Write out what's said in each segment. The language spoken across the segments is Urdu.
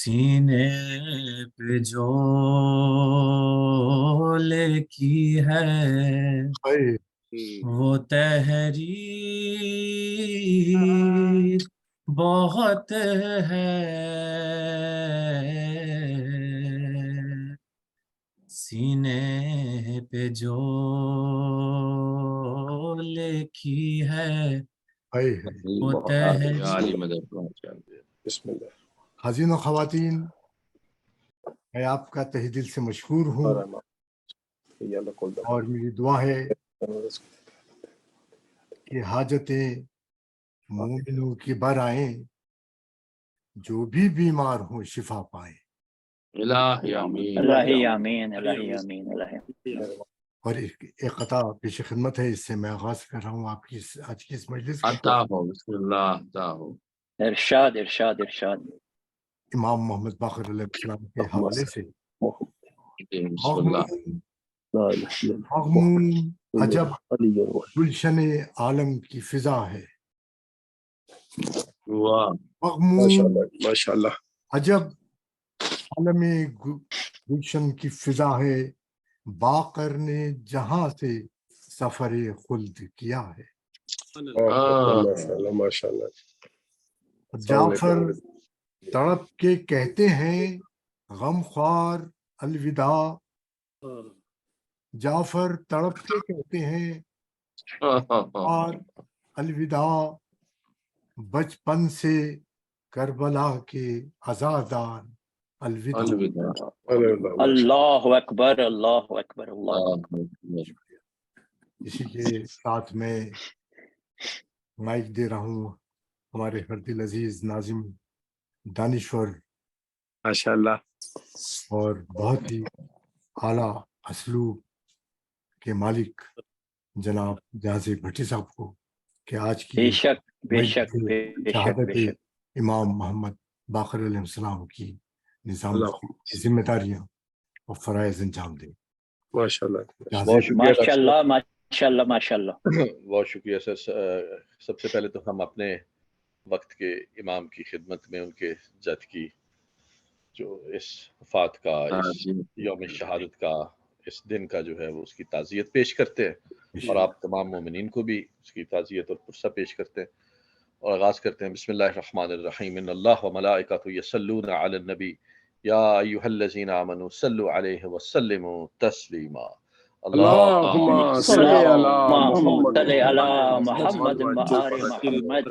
سینے پہ جو لکھی ہے وہ تحریر بہت ہے، سینے پہ جو لکھی ہے وہ تحریر۔ بسم اللہ۔ حضرین و خواتین، میں آپ کا تہ دل سے مشکور ہوں اور میری دعا ہے کہ حاجتیں مومنوں کی بر آئیں، جو بھی بیمار ہوں شفا پائیں۔ الہی آمین الہی آمین الہی آمین الہی۔ اور ایک قطع پیش خدمت ہے، اس سے میں آغاز کر رہا ہوں آپ کی آج کی اس مجلس کا۔ عطا ہو، بسم اللہ عطا ہو۔ ارشاد ارشاد ارشاد۔ امام محمد باقر علیہ السلام کے حوالے سے۔ بسم اللہ۔ مغموم عجب گلشن عالم کی فضا ہے، واہ مغموم ماشاءاللہ۔ عجب عالم گلشن کی فضا ہے، باقر نے جہاں سے سفر خلد کیا ہے۔ ماشاءاللہ ماشاءاللہ۔ جعفر تڑپ کے کہتے ہیں غم خوار الوداع، جعفر تڑپ کے کہتے ہیں اور الوداع، بچپن سے کربلا کے عزادار الوداع۔ اللہ اکبر اللہ اکبر اللہ۔ اسی کے ساتھ میں مائک دے رہا ہوں ہمارے ہر دل عزیز ناظم دانشور ماشاءاللہ اور بہت ہی اعلیٰ اسلوب کے مالک جناب جہاز بھٹی صاحب کو، کہ آج کی بے شک بے شک بے شک شہادت بے شک۔ امام محمد باقر علیہ السلام کی نظام کی ذمہ داریاں اور فرائض انجام دیں۔ ماشاءاللہ ماشاء اللہ ماشاء اللہ ماشاء اللہ۔ بہت شکریہ سر۔ سب سے پہلے تو ہم اپنے وقت کے امام کی خدمت میں ان کے جد کی جو اس وفات کا، اس یوم شہادت کا، اس دن کا جو ہے وہ اس کی تعزیت پیش کرتے ہیں، اور آپ تمام مومنین کو بھی اس کی تعزیت اور پرسہ پیش کرتے ہیں، اور آغاز کرتے ہیں۔ بسم اللہ الرحمن الرحیم۔ ان اللہ و ملائکۃ یصلون علی النبی یا ایھا الذین آمنوا صلوا علیہ وسلموا تسلیما۔ اللہم صلی علی محمد صلی علی محمد و آل محمد۔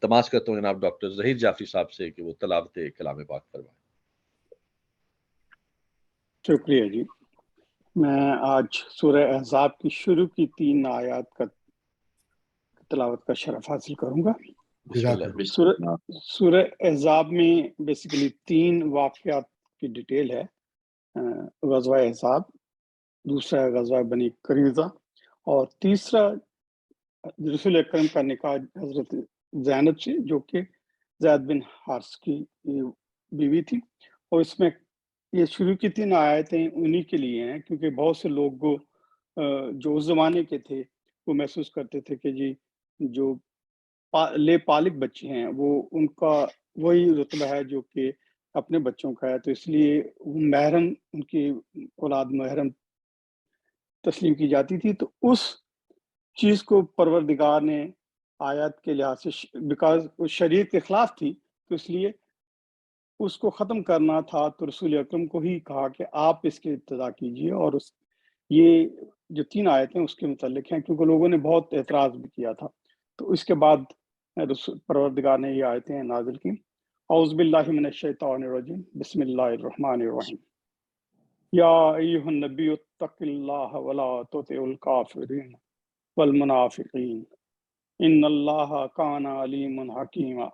تماس کرتا ہوں جناب ڈاکٹر ظہیر جعفری صاحب سے کہ وہ تلاوت کلام پاک فرمائیں۔ شکریہ جی۔ میں آج سورہ احزاب کی شروع کی 3 آیات کا تلاوت کا شرف حاصل کروں گا۔ سورہ احزاب میں بیسیکلی 3 واقعات کی ڈیٹیل ہے۔ غزوہ احزاب، دوسرا غزوہ بنی قریظہ، اور تیسرا رسول اکرم کا نکاح حضرت زینب سے، جو کہ زید بن حارث کی بیوی تھی۔ اور اس میں یہ شروع کی 3 آیتیں انہی کے لیے ہیں کیونکہ بہت سے لوگ جو اس زمانے کے تھے وہ محسوس کرتے تھے کہ جی جو لے پالک بچے ہیں وہ ان کا وہی رتبہ ہے جو کہ اپنے بچوں کا ہے، تو اس لیے محرم ان کی اولاد محرم تسلیم کی جاتی تھی۔ تو اس چیز کو پروردگار نے آیات کے لحاظ سے بیکاز وہ شریعت کے خلاف تھی، تو اس لیے اس کو ختم کرنا تھا، تو رسول اکرم کو ہی کہا کہ آپ اس کی ابتدا کیجئے، اور یہ جو 3 آیتیں اس کے متعلق ہیں کیونکہ لوگوں نے بہت اعتراض بھی کیا تھا۔ تو اس کے بعد پروردگار نے یہ آیتیں نازل کی۔ اعوذ باللہ من الشیطان الرجیم، بسم اللہ الرحمن الرحیم۔ یا ایھا النبی اتق اللہ ولا تطع الکافرین والمنافقین ان اللہ کان علیم حکیما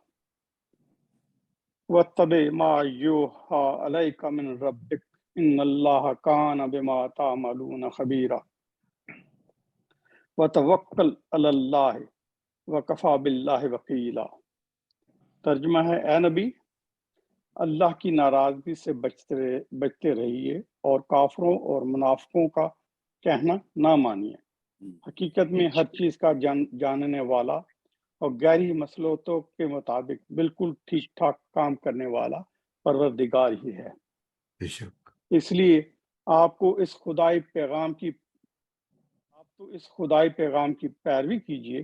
واتبع ما یوحی الیک من ربک ان اللہ کان بما تعملون خبیرا وتوکل علی اللہ وکفی باللہ وکیلا۔ ترجمہ ہے، اے نبی اللہ کی ناراضگی سے بچتے رہیے اور کافروں اور منافقوں کا کہنا نہ مانیے۔ حقیقت میں ہر چیز کا جاننے والا اور گہری مصلحتوں کے مطابق بالکل ٹھیک ٹھاک کام کرنے والا پروردگار ہی ہے۔ بے شک اس لیے آپ کو اس خدائی پیغام کی پیروی کیجیے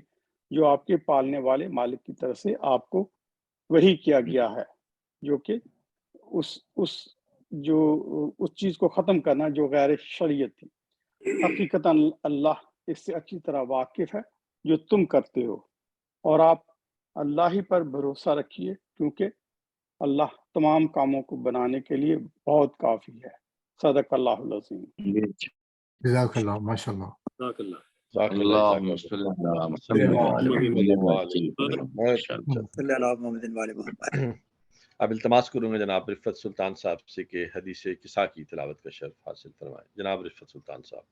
جو آپ کے پالنے والے مالک کی طرف سے آپ کو وحی کیا گیا ہے، جو کہ اس چیز کو ختم کرنا جو غیر شریعت تھی۔ حقیقتاً اللہ اس سے اچھی طرح واقف ہے جو تم کرتے ہو، اور آپ اللہ ہی پر بھروسہ رکھیے کیونکہ اللہ تمام کاموں کو بنانے کے لیے بہت کافی ہے۔ صدق اللہ العظیم۔ جزاک اللہ، ماشاء اللہ۔ جزاک اللہ۔ اللهم صل على محمد۔ اب التماس کروں گا جناب رفت سلطان صاحب سے کہ حدیث کسا کی تلاوت کا شرف حاصل فرمائیں۔ جناب رفت سلطان صاحب۔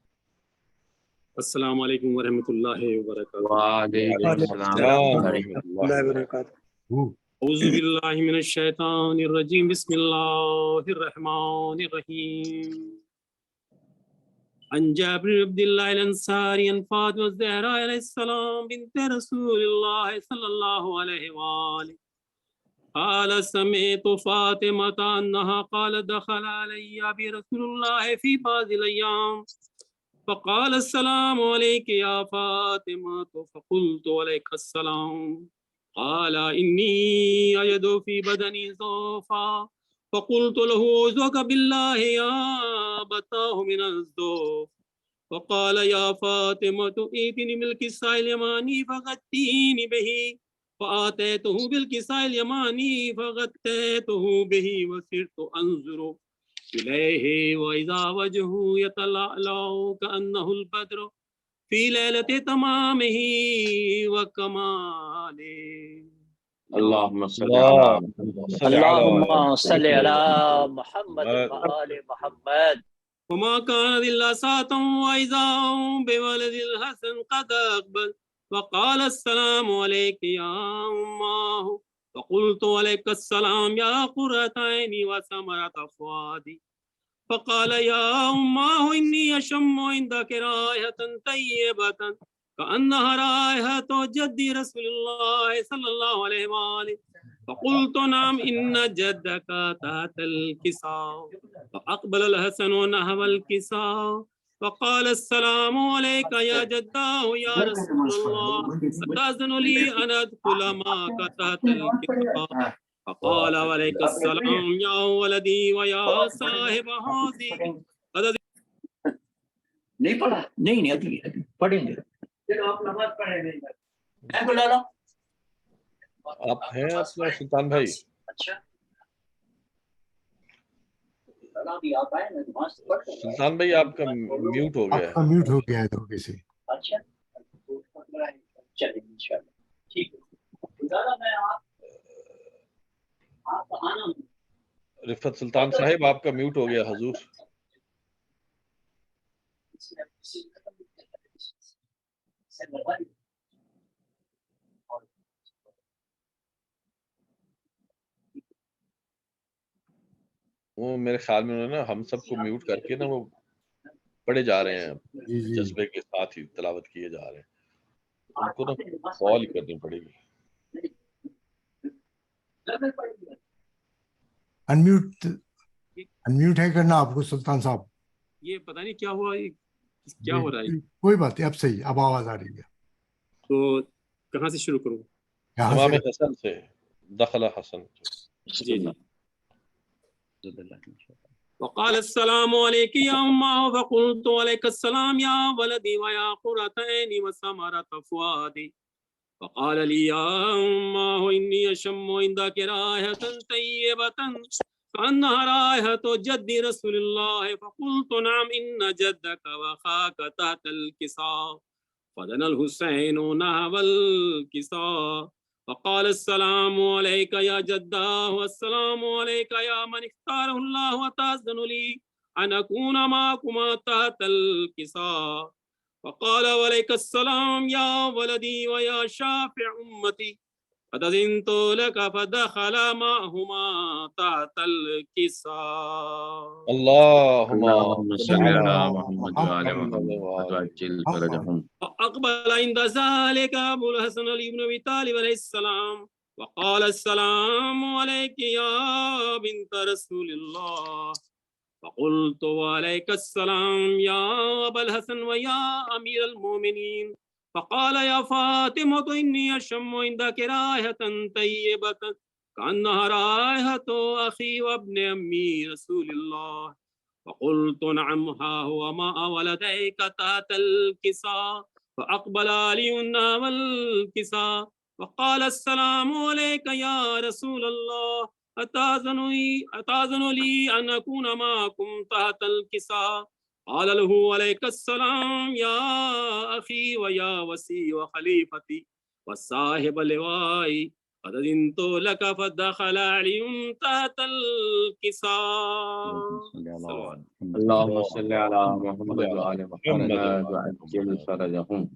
السلام علیکم ورحمۃ اللہ وبرکاتہ۔ وعلیکم السلام ورحمۃ اللہ وبرکاتہ۔ اعوذ باللہ من الشیطان الرجیم، بسم اللہ الرحمن الرحیم۔ عن جابر بن عبد الله الانصاري عن فاطمة الزهراء عليه السلام بنت رسول الله صلى الله عليه وآله قال سمعت فاطمة أنها قال دخل علي أبي رسول الله في بعض الأيام فقال السلام عليك يا فاطمة فقلت عليك السلام قال إني أجد في بدني ضعفا فقلت له أعوذ بالله يا أبتاه من الضعف فقال يا فاطمة ائتني بالكساء اليماني فغطيني به فآتيته بالكساء اليماني فغطيته به وصرت أنظر إليه وإذا وجهه يتلألأ كأنه البدر في ليلة تمامه وكماله۔ اللهم صل على اللهم صل على محمد وآل محمد۔ وما كان إلا ساعة وإذا هم بولد الحسن قد أقبل وقال السلام عليك يا أماه فقلت عليك السلام يا قرة عيني وثمرة فؤادي فقال يا أماه إني أشم عندك رائحة طيبة كأنها رائحة جد رسول الله صلى الله عليه وآله فقلت نعم إن جدك تحت الكساء فأقبل الحسن نحو الكساء فقال السلام عليك يا جداه يا رسول الله أتأذن لي أن أدخل معك تحت الكساء فقال عليك السلام يا ولدي ويا صاحب هذه۔ نہیں پڑھا؟ نہیں ابھی پڑھیں گے۔ آپ ہیں اپنا سلطان بھائی؟ سلطان بھائی آپ کا میوٹ ہو گیا ہے۔ آپ کا میوٹ ہو گیا ہے دھوکے سے۔ رفت سلطان صاحب آپ کا میوٹ ہو گیا حضور۔ وہ میرے خیال میں انہوں نے ہم سب کو میوٹ کر کے نا وہ پڑھے جا رہے ہیں، جذبے کے ساتھ ہی تلاوت کیے جا رہے ہیں، ان کو نا کال ہی کرنی پڑے گی۔ انمیوٹ ہے کرنا آپ کو سلطان صاحب؟ یہ پتہ نہیں کیا ہوا، کیا ہو رہا ہے؟ کوئی بات نہیں، اب صحیح، اب آواز آ رہی ہے۔ تو کہاں سے شروع کروں؟ امام حسن سے، دخل حسن۔ جی جی۔ وقال السلام عليك يا أمه فقلت عليك السلام يا ولدي ويا قرة عيني وثمرة فؤادي فقال لي يا أمه إني أشم عندك رائحة طيبة كأنها رائحة جد رسول الله فقلت نعم إن جدك وأخاك تحت الكساء فدنا الحسين نحو الكساء فقال السلام عليك يا جداه والسلام عليك يا من اختاره الله وتأذن لي أن أكون معكما تحت الكساء فقال عليك السلام يا ولدي ويا شافع أمتي فأذنت لك فدخل معهما تحت الكساء۔ اللهم صل على محمد وعلى محمد وعجل فرجهم۔ فأقبل عند ذلك أبو الحسن علي بن أبي طالب عليه السلام وقال السلام عليك يا بنت رسول الله. فقلت وعليك السلام يا أبا الحسن ويا أمير المؤمنين. فقال يا فاطمة إني أشم عندك رائحة طيبة كأنها رائحة أخي وابن أمي رسول الله. فقلت نعم ها هو ماء ولديك تحت الكساء. فأقبل علي نحو الكساء وقال السلام عليك يا رسول الله. أتأذن لي أن أكون معكم تحت الكساء؟ قال له عليك السلام يا أخي ويا وسي وخليفتي وصاحب لوائي. قد أذنت لك. فدخل علي تحت الكساء. اللهم صل على محمد وآل محمد وعجل فرجهم.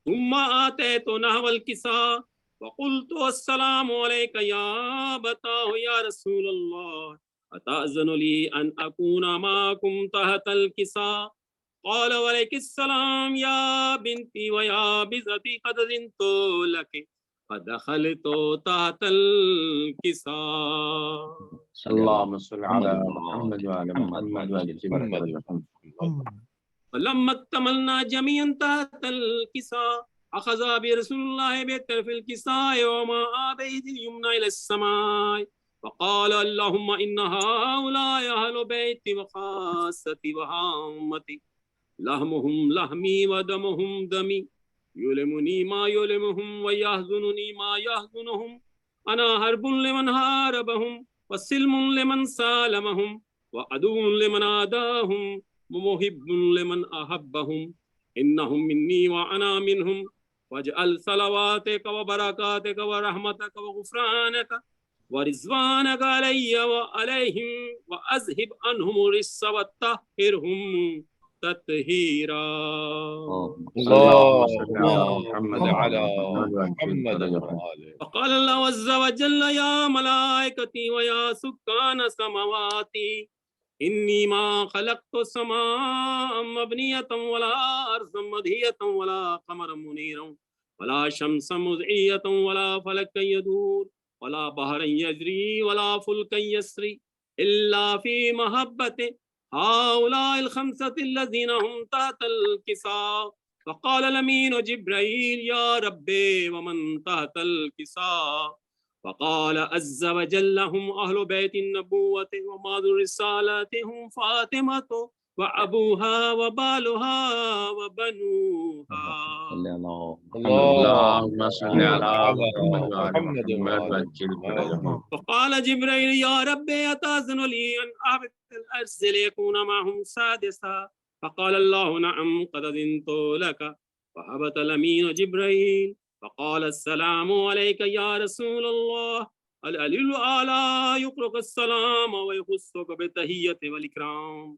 ثم آتيت نحو الكساء وقلت السلام عليك يا أبتاه يا رسول الله. أتأذن لي أن أكون معكم تحت الكساء؟ قال وعليك السلام يا بنتي ويا بزتي قد أذنت لك. فدخلت تحت الكساء. اللهم صل على محمد وآل محمد وعجل فرجهم. فلما اكتملنا جميعا تحت الكساء أخذ برسول الله بطرف الكساء وما بيد اليمنى إلى السماء وقال اللهم إن هؤلاء أهل بيتي وخاصتي وعامتي لحمهم لحمي ودمهم دمي يؤلمني ما يؤلمهم ويحزنني ما يحزنهم. أنا حرب لمن حاربهم وسلم لمن سالمهم وعدو لمن عاداهم ومحب لمن أحبهم. إنهم مني وأنا منهم. واجعل صلواتك وبركاتك ورحمتك وغفرانك ورضوانك علي وعليهم وأذهب عنهم الرجس وطهرهم تطهيرا. اللهم صل على محمد وعلى محمد وآله. فقال الله عز وجل يا ملائكتي ويا سكان سماواتي إني ما خلقت السماء مبنية ولا أرضا مدهية ولا قمرا منيرا ولا شمسا مضيئة ولا فلكا يدور ولا بحرا يجري ولا فلكا يسري إلا في محبة هؤلاء الخمسة الذين هم تحت الكساء. فقال الأمين جبريل يا ربي ومن تحت الكساء؟ فقال عز وجل هم أهل بيت النبوة وماذ الرسالة هم فاطمة وأبوها وبالها وبنوها. اللهم صل على محمد وآل محمد وعجل فرجهم. فقال جبريل يا ربي أتأذن لي أن أهبط الأرض ليكون معهم سادسا؟ فقال الله نعم قد أذنت لك. فهبط الأمين جبريل فقال السلام عليك يا رسول الله. العلي الأعلى يقرأ السلام ويخصك بالتحية والإكرام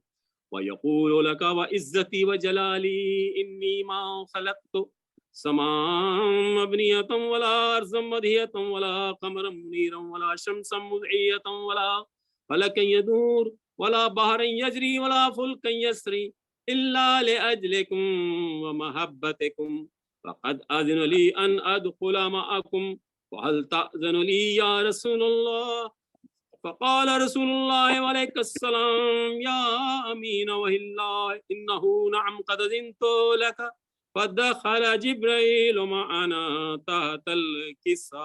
ويقول لك وعزتي وجلالي إني ما خلقت سماء مبنية ولا أرضا مدهية ولا قمرا منيرا ولا شمسا مضيئة ولا فلكا يدور ولا بحرا يجري ولا فلكا يسري إلا لأجلكم ومحبتكم. فقد أذن لي أن أدخل معكم وهل تأذن لي يا رسول الله؟ فقال رسول الله وعليك السلام يا أمين وهي الله إنه نعم قد أذنت لك. فدخل جبريل معنا تحت الكساء.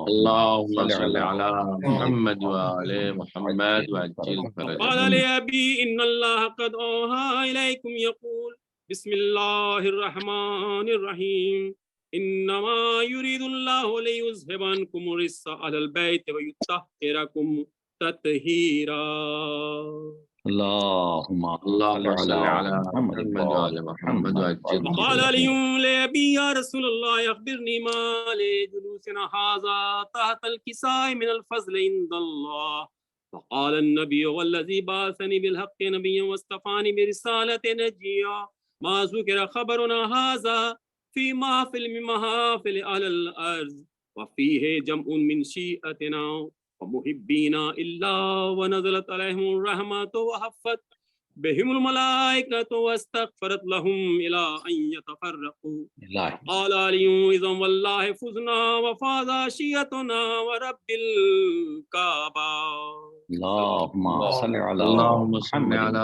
اللهم صل على محمد وآل محمد وعجل قال فرجهم. لأبي إن الله قد أوحى إليكم يقول بسم الله الرحمن الرحيم إنما يريد الله ليذهب عنكم الرجس أهل البيت ويطهركم تطهيرا. اللهم صل على محمد وآل محمد وعجل وقال فرجهم. لي لأبي يا رسول الله أخبرني ما لجلوسنا هذا تحت الكساء من الفضل عند الله. فقال النبي والذي بعثني بالحق نبيا واصطفاني برسالة نجيا ما ذكر خبرنا هذا في محفل من محافل أهل الأرض وفيه جمع من شيئتنا ومحبينا إلا ونزلت عليهم الرحمة وحفت بهم الملائكة واستغفرت لهم إلى أن يتفرقوا. قال علي إذا والله فزنا وفاز شيعتنا ورب الكعبة. اللهم صل على محمد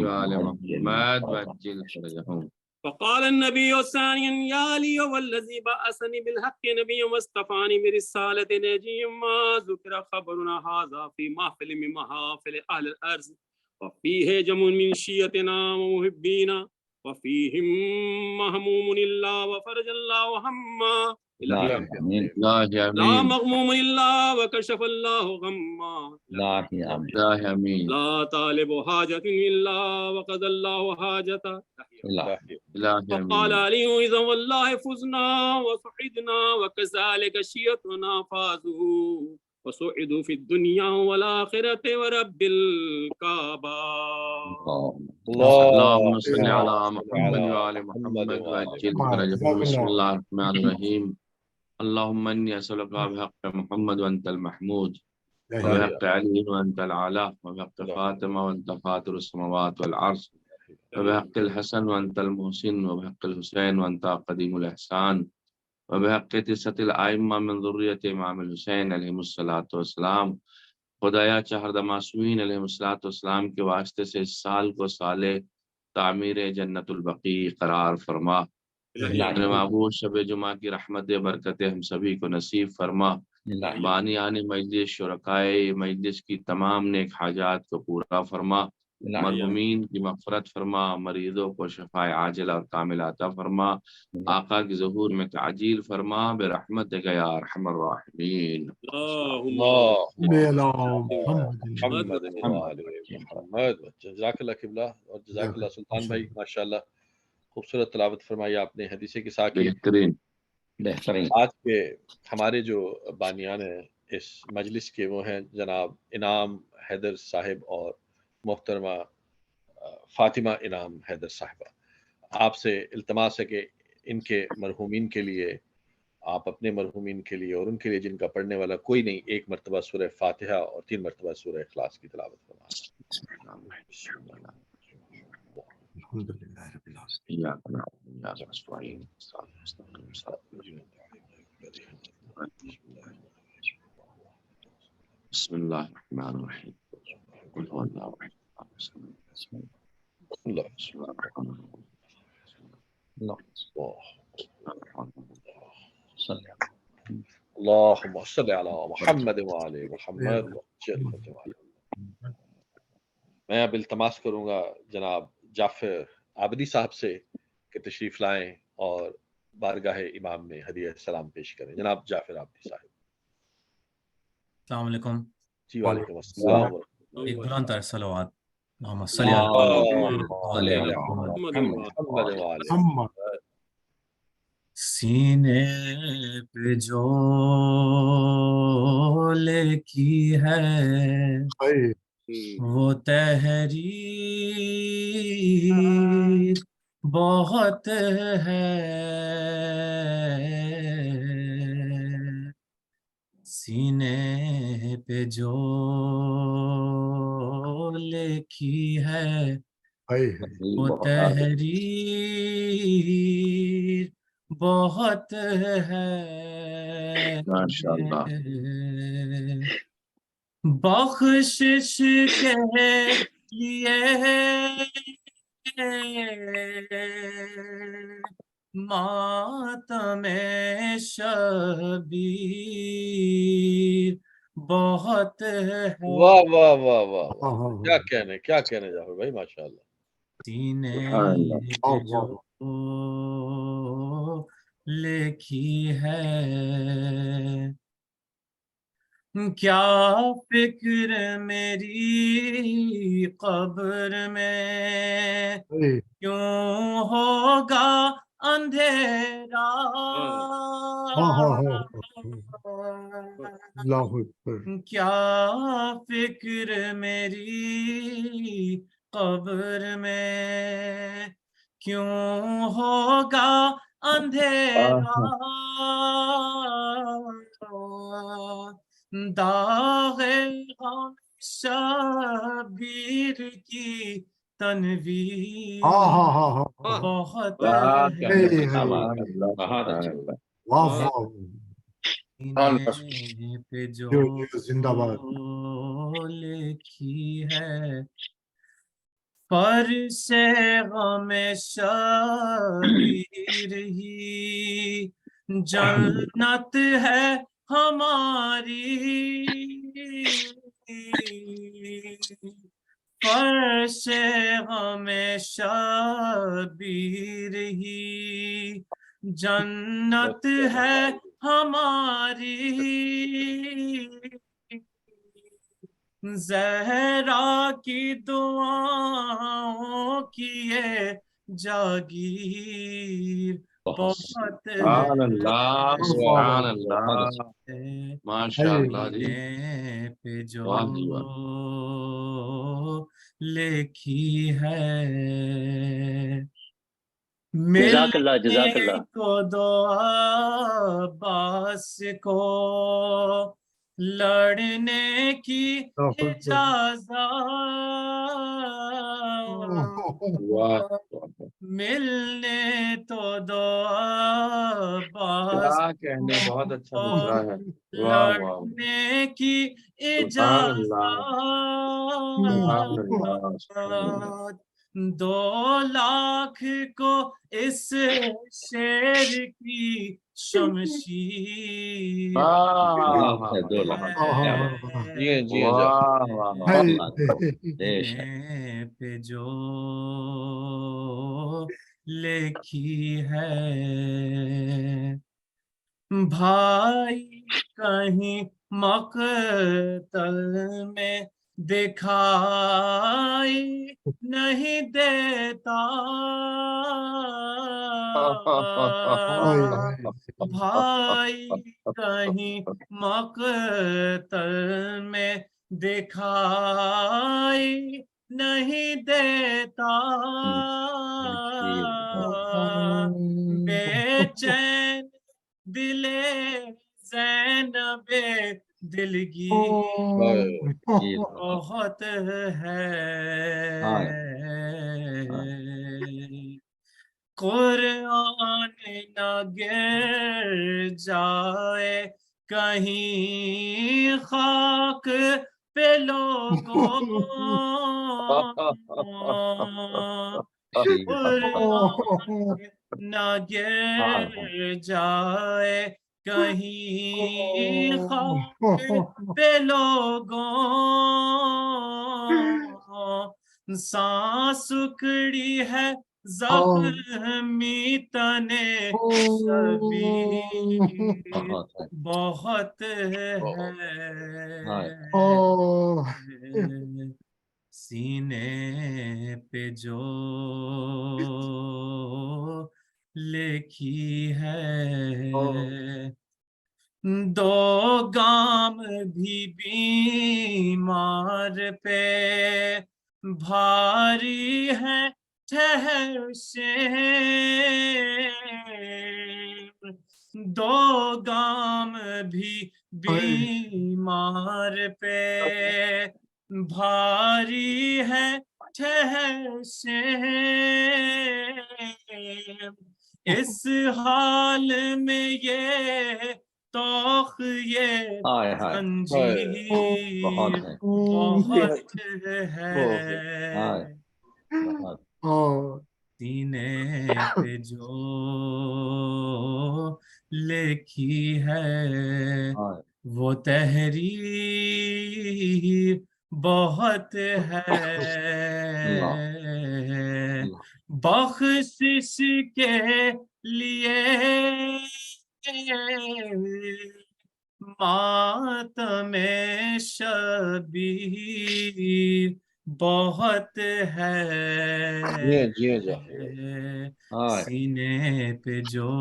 وآل محمد وعجل فرجهم. فقال النبي ثانيا يا علي والذي بعثني بالحق نبيا واصطفاني برسالة نبي ما ذكر خبرنا هذا في محفل من محافل أهل الأرض وفيه جمع من شيعتنا ومحبينا وفيهم مهموم الله وفرج الله هما لا مغموم الله وكشف الله غما لا طالب حاجة إلا وقضى الله حاجته. فقال علي إذا والله فزنا وصعدنا وكذلك شيعتنا فازوا وصعدوا في الدنيا والآخرة ورب الكعبة. اللهم صل على محمد وآل محمد وعجل فرجهم. بسم الله الرحمن الرحيم. اللهم إني أسألك بحق محمد وأنت المحمود وبحق علي وأنت الأعلى وبحق فاطمة وأنت فاطر السماوات والأرض وبحق الحسن وأنت المحسن وبحق الحسين وأنت قديم الإحسان وبحق تسعة الأئمة من ذرية امام الحسین علیہ الصلوۃ والسلام. خدایا چہردہ معصومین علیہ الصلوۃ والسلام کے واسطے سے اس سال کو سال تعمیر جنت البقیع قرار فرما. اپنے معبود شب جمعہ کی رحمت برکتیں ہم سبھی کو نصیب فرما. بانیان مجلس شرکائے مجلس کی تمام نیک حاجات کو پورا فرما. مرحومین کی مغفرت فرما. مریضوں کو شفاء عاجلہ اور کامل عطا فرما. آقا کی ظہور میں تعجیل فرما برحمتک یا ارحم الراحمین. جزاک اللہ قبلہ اور جزاک اللہ سلطان بھائی، ماشاءاللہ خوبصورت تلاوت فرمائی آپ نے حدیث کی ساتھ. بہترین. آج کے ہمارے جو بانیان ہیں اس مجلس کے وہ ہیں جناب انعام حیدر صاحب اور محترمہ فاطمہ انعام حیدر صاحبہ. آپ سے التماس ہے کہ ان کے مرحومین کے لیے، آپ اپنے مرحومین کے لیے اور ان کے لیے جن کا پڑھنے والا کوئی نہیں، ایک مرتبہ سورہ فاتحہ اور 3 مرتبہ سورہ اخلاص کی تلاوت فرمائیں. الحمدللہ رب العالمین. بسم اللہ الرحمن الرحیم. قل هو اللہ احد اللهم صل على محمد وآل محمد. میں اب التماس کروں گا جناب جعفر عابدی صاحب سے کہ تشریف لائیں اور بارگاہ امام میں ہدیہ سلام پیش کریں. جناب جعفر عابدی صاحب. السلام علیکم. جی وعلیکم السلام. ایک بلند تر صلوات. اللہم صل محمد. سینے پہ جو لکھی ہے وہ تحریر بہت ہے. سینے پہ جو لکھی ہے وہ تحریر بہت ہے. بخشش کے لیے ماتم شبیر بہت ہے. واہ واہ واہ واہ، کیا کہنے جعفر بھائی، ماشاءاللہ. سینے پہ جو لکھی ہے کیا فکر میری قبر میں کیوں ہوگا اندھیرا. کیا فکر میری قبر میں کیوں ہوگا اندھیرا. داغ غم شبیر کی تنویر ہاں ہاں ہاں ہاں بہت کیا کہنے ہے۔ سبحان اللہ بہت سبحان اچھا۔ اللہ واہ واہ سینے پہ جو زندہ باد لکھی ہے فرش غم شبیر ہی جنت ہے ہماری فرش غم شبیر ہی جنت ہے ہماری زہرا کی دعاؤں کی یہ جاگیر بہت سبحان اللہ سبحان اللہ ماشاء اللہ جی سینے پہ جو واہ جی واہ لکھی ہے جزاک اللہ جزاک ملنے اللہ۔ کو دو عباس کو لڑنے کی اجازت واہ ملنے تو دو عباس کیا کہنے کو بہت اچھا مصرع ہے واہ واہ لڑنے کی سبحان اللہ سبحان اللہ سبحان اللہ اجازت 2 لاکھ کو اس شیر کی شمشیر واہ واہ 2 لاکھ کیا بات ہے۔ جی جی واہ واہ سینے پہ جو لکھی ہے بھائی کہیں مقتل میں دکھائی نہیں دیتا بھائی کہیں مقتل میں دکھائی نہیں دیتا بے چین دل زینب دلگیر بہت ہے قرآن نہ گر جائے کہیں خاک پہ لوگوں قرآن نہ گر جائے کہیں خاک پہ لوگوں سانس اکڑی ہے زخمی تنے شبیر بہت ہے سینے پہ جو لکھی ہے 2 گام بھی بیمار پہ بھاری ہے ٹھہر شیر 2 گام بھی بیمار پہ بھاری ہے ٹھہر شیر اس حال میں یہ توخ یہ زنجیر بہت ہے سینے پہ جو لکھی ہے وہ تحریر بہت ہے بخشش کے لیے ماتم شبیر بہت ہے سینے پہ جو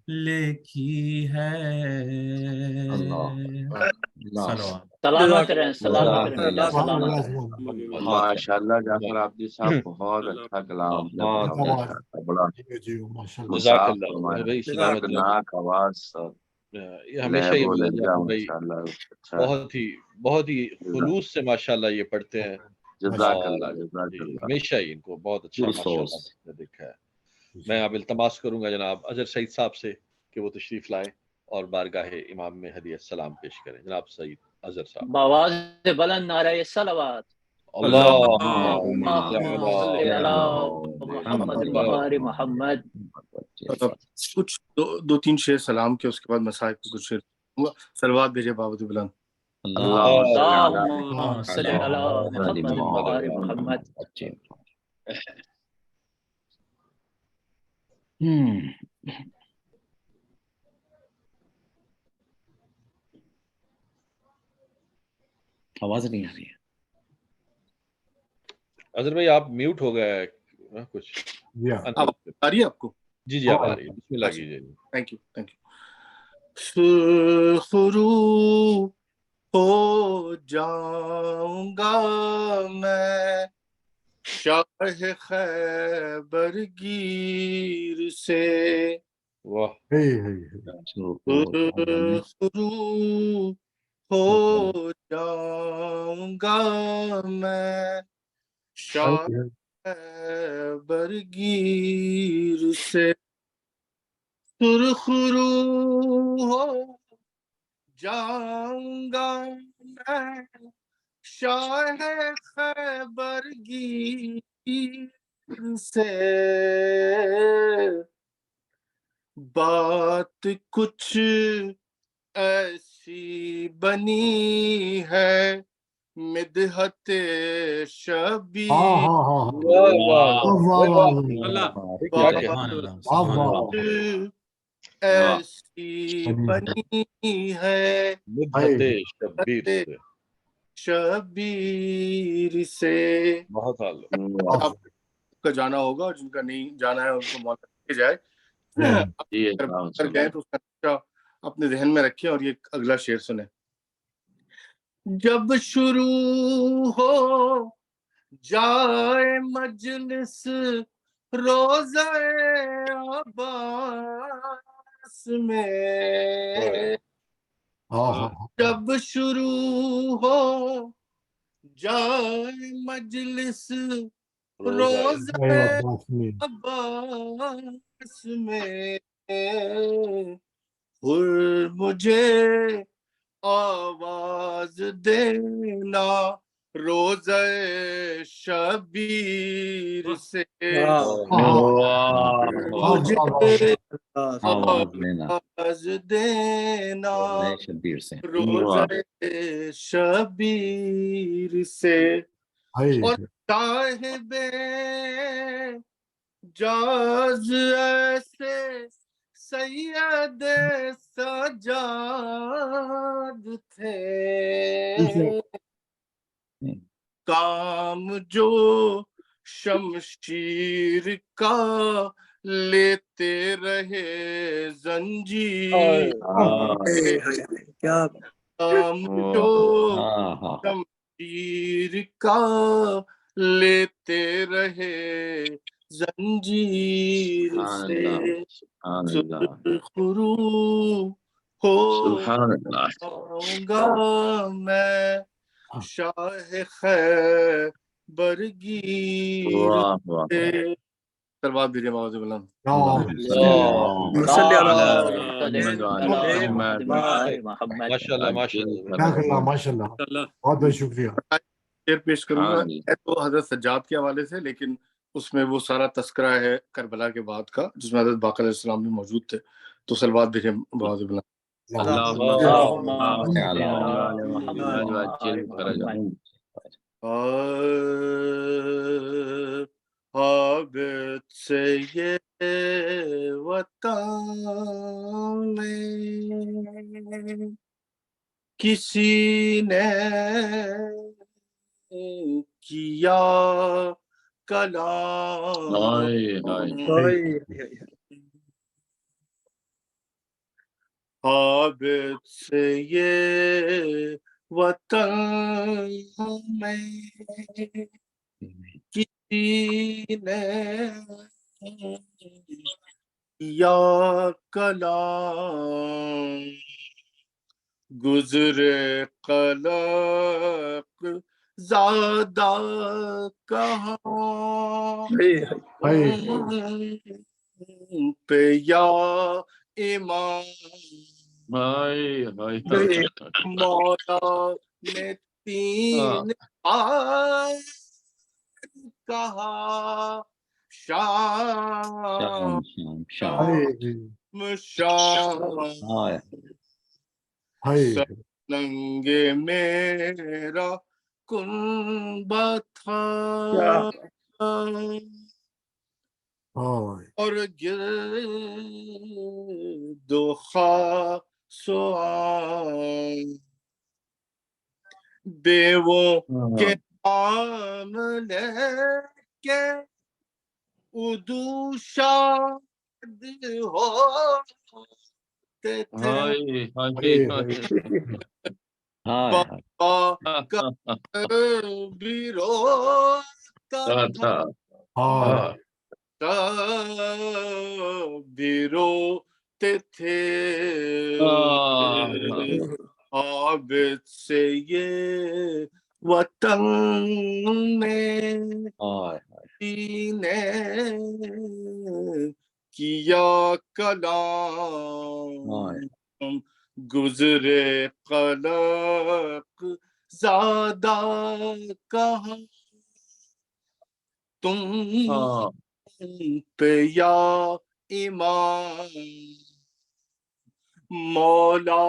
لکھی ہے سلامت رہیں سلامت رہیں اللہ سلامت رہیں ماشاء اللہ جعفر عابدی صاحب بہت اچھا کلام بڑا جزاک اللہ بھائی سلامت ناک آواز یہ ہمیشہ یہ بولا جاتا ہے بھائی بہت ہی خلوص سے ماشاءاللہ یہ پڑھتے ہیں جزاک اور اللہ جزاک جی اللہ ہمیشہ ہی ان کو بہت اچھا ماشاءاللہ میں نے دیکھا ہے. میں اب التماس کروں گا جناب اظہر سعید صاحب سے کہ وہ تشریف لائیں اور بارگاہ امام میں ہدیہ السلام پیش کریں. جناب سعید اظہر صاحب. بآواز بلند نعرہ صلوات. اللہم صلی علی محمد وآل محمد. کچھ دو تین شعر سلام کے، اس کے بعد مسائل کے کچھ شعر دوں گا. صلوات بھیجے بابود بلند. اللہم صلی علی محمد وآل محمد. آواز نہیں آ رہی ہے. اظہر بھائی آپ میوٹ ہو گئے کچھ. آ رہی ہے آپ کو؟ جی جی آپ آ رہی ہے. بسم اللہ کیجیے. Thank you. سرخرو ہو جاؤں گا میں شاہ خیبر گیر سے. واہ. سرخرو ہو جاؤں گا میں شاہ خیبر گیر سے. سرخرو ہو جاؤں گا میں شاہ خیبر گیر سے. بات کچھ ایسی بنی ہے مدحت شبیر. ایسی بنی ہے مدحت شبیر سے. شبیر سے. بہت حال آپ کا جانا ہوگا اور جن کا نہیں جانا ہے ان کو موقع دیا جائے. کر گئے تو اس کا نقشہ اپنے ذہن میں رکھیں اور یہ اگلا شعر سنیں. جب شروع ہو جائے مجلس روزہ عباس میں. جب شروع ہو جائے مجلس روزہ عباس میں مجھے آواز دینا روزہ شبیر سے. مجھے آواز دینا روزہ شبیر سے. اور صاحب جاز ایسے سید سجاد تھے کام جو شمشیر کا لیتے رہے زنجیر. کام جو شمشیر کا لیتے رہے زنجیر سے. سرخرو ہو جاؤں گا میں شاہ خیبر گیر سے. صلوات بھیجیے بابود بلند. ماشاءاللہ. بہت بہت شکریہ. شعر پیش کروں گا تو حضرت سجاد کے حوالے سے، لیکن اس میں وہ سارا تذکرہ ہے کربلا کے بعد کا جس میں حضرت باقر علیہ السلام بھی موجود تھے. تو صلوات بھیجیے بابود بلند. عابد سے یہ وطن میں کسی نے کیا کلام. عابد سے یہ وطن میں کسی نے یا کلام گزرے قلق زیادہ کہاں پہ یا امام مولا نے تین بار کہا شام سنگ میرا کنبہ تھا اور گرد و خاص دیووں کے نام لے کے ادو شاد ہوتے تھے بابا کا بھی روتا تھا بھی روتے تھے عابد سے یہ وطن میں نے کیا کلام گزرے قلق زیادہ کہاں تم پہ یا امام مولا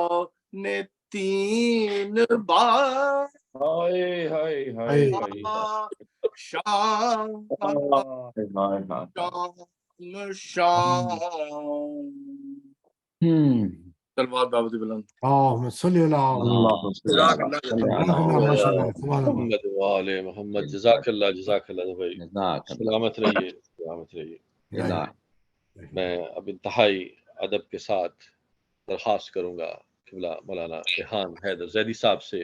نے تین بار شام صلوات بابت بلند اللهم صل على محمد وآل محمد. جزاک اللہ بھائی، سلامت رہیے سلامت رہیے. میں اب انتہائی ادب کے ساتھ درخواست کروں گا قبلہ مولانا ریحان حیدر زیدی صاحب سے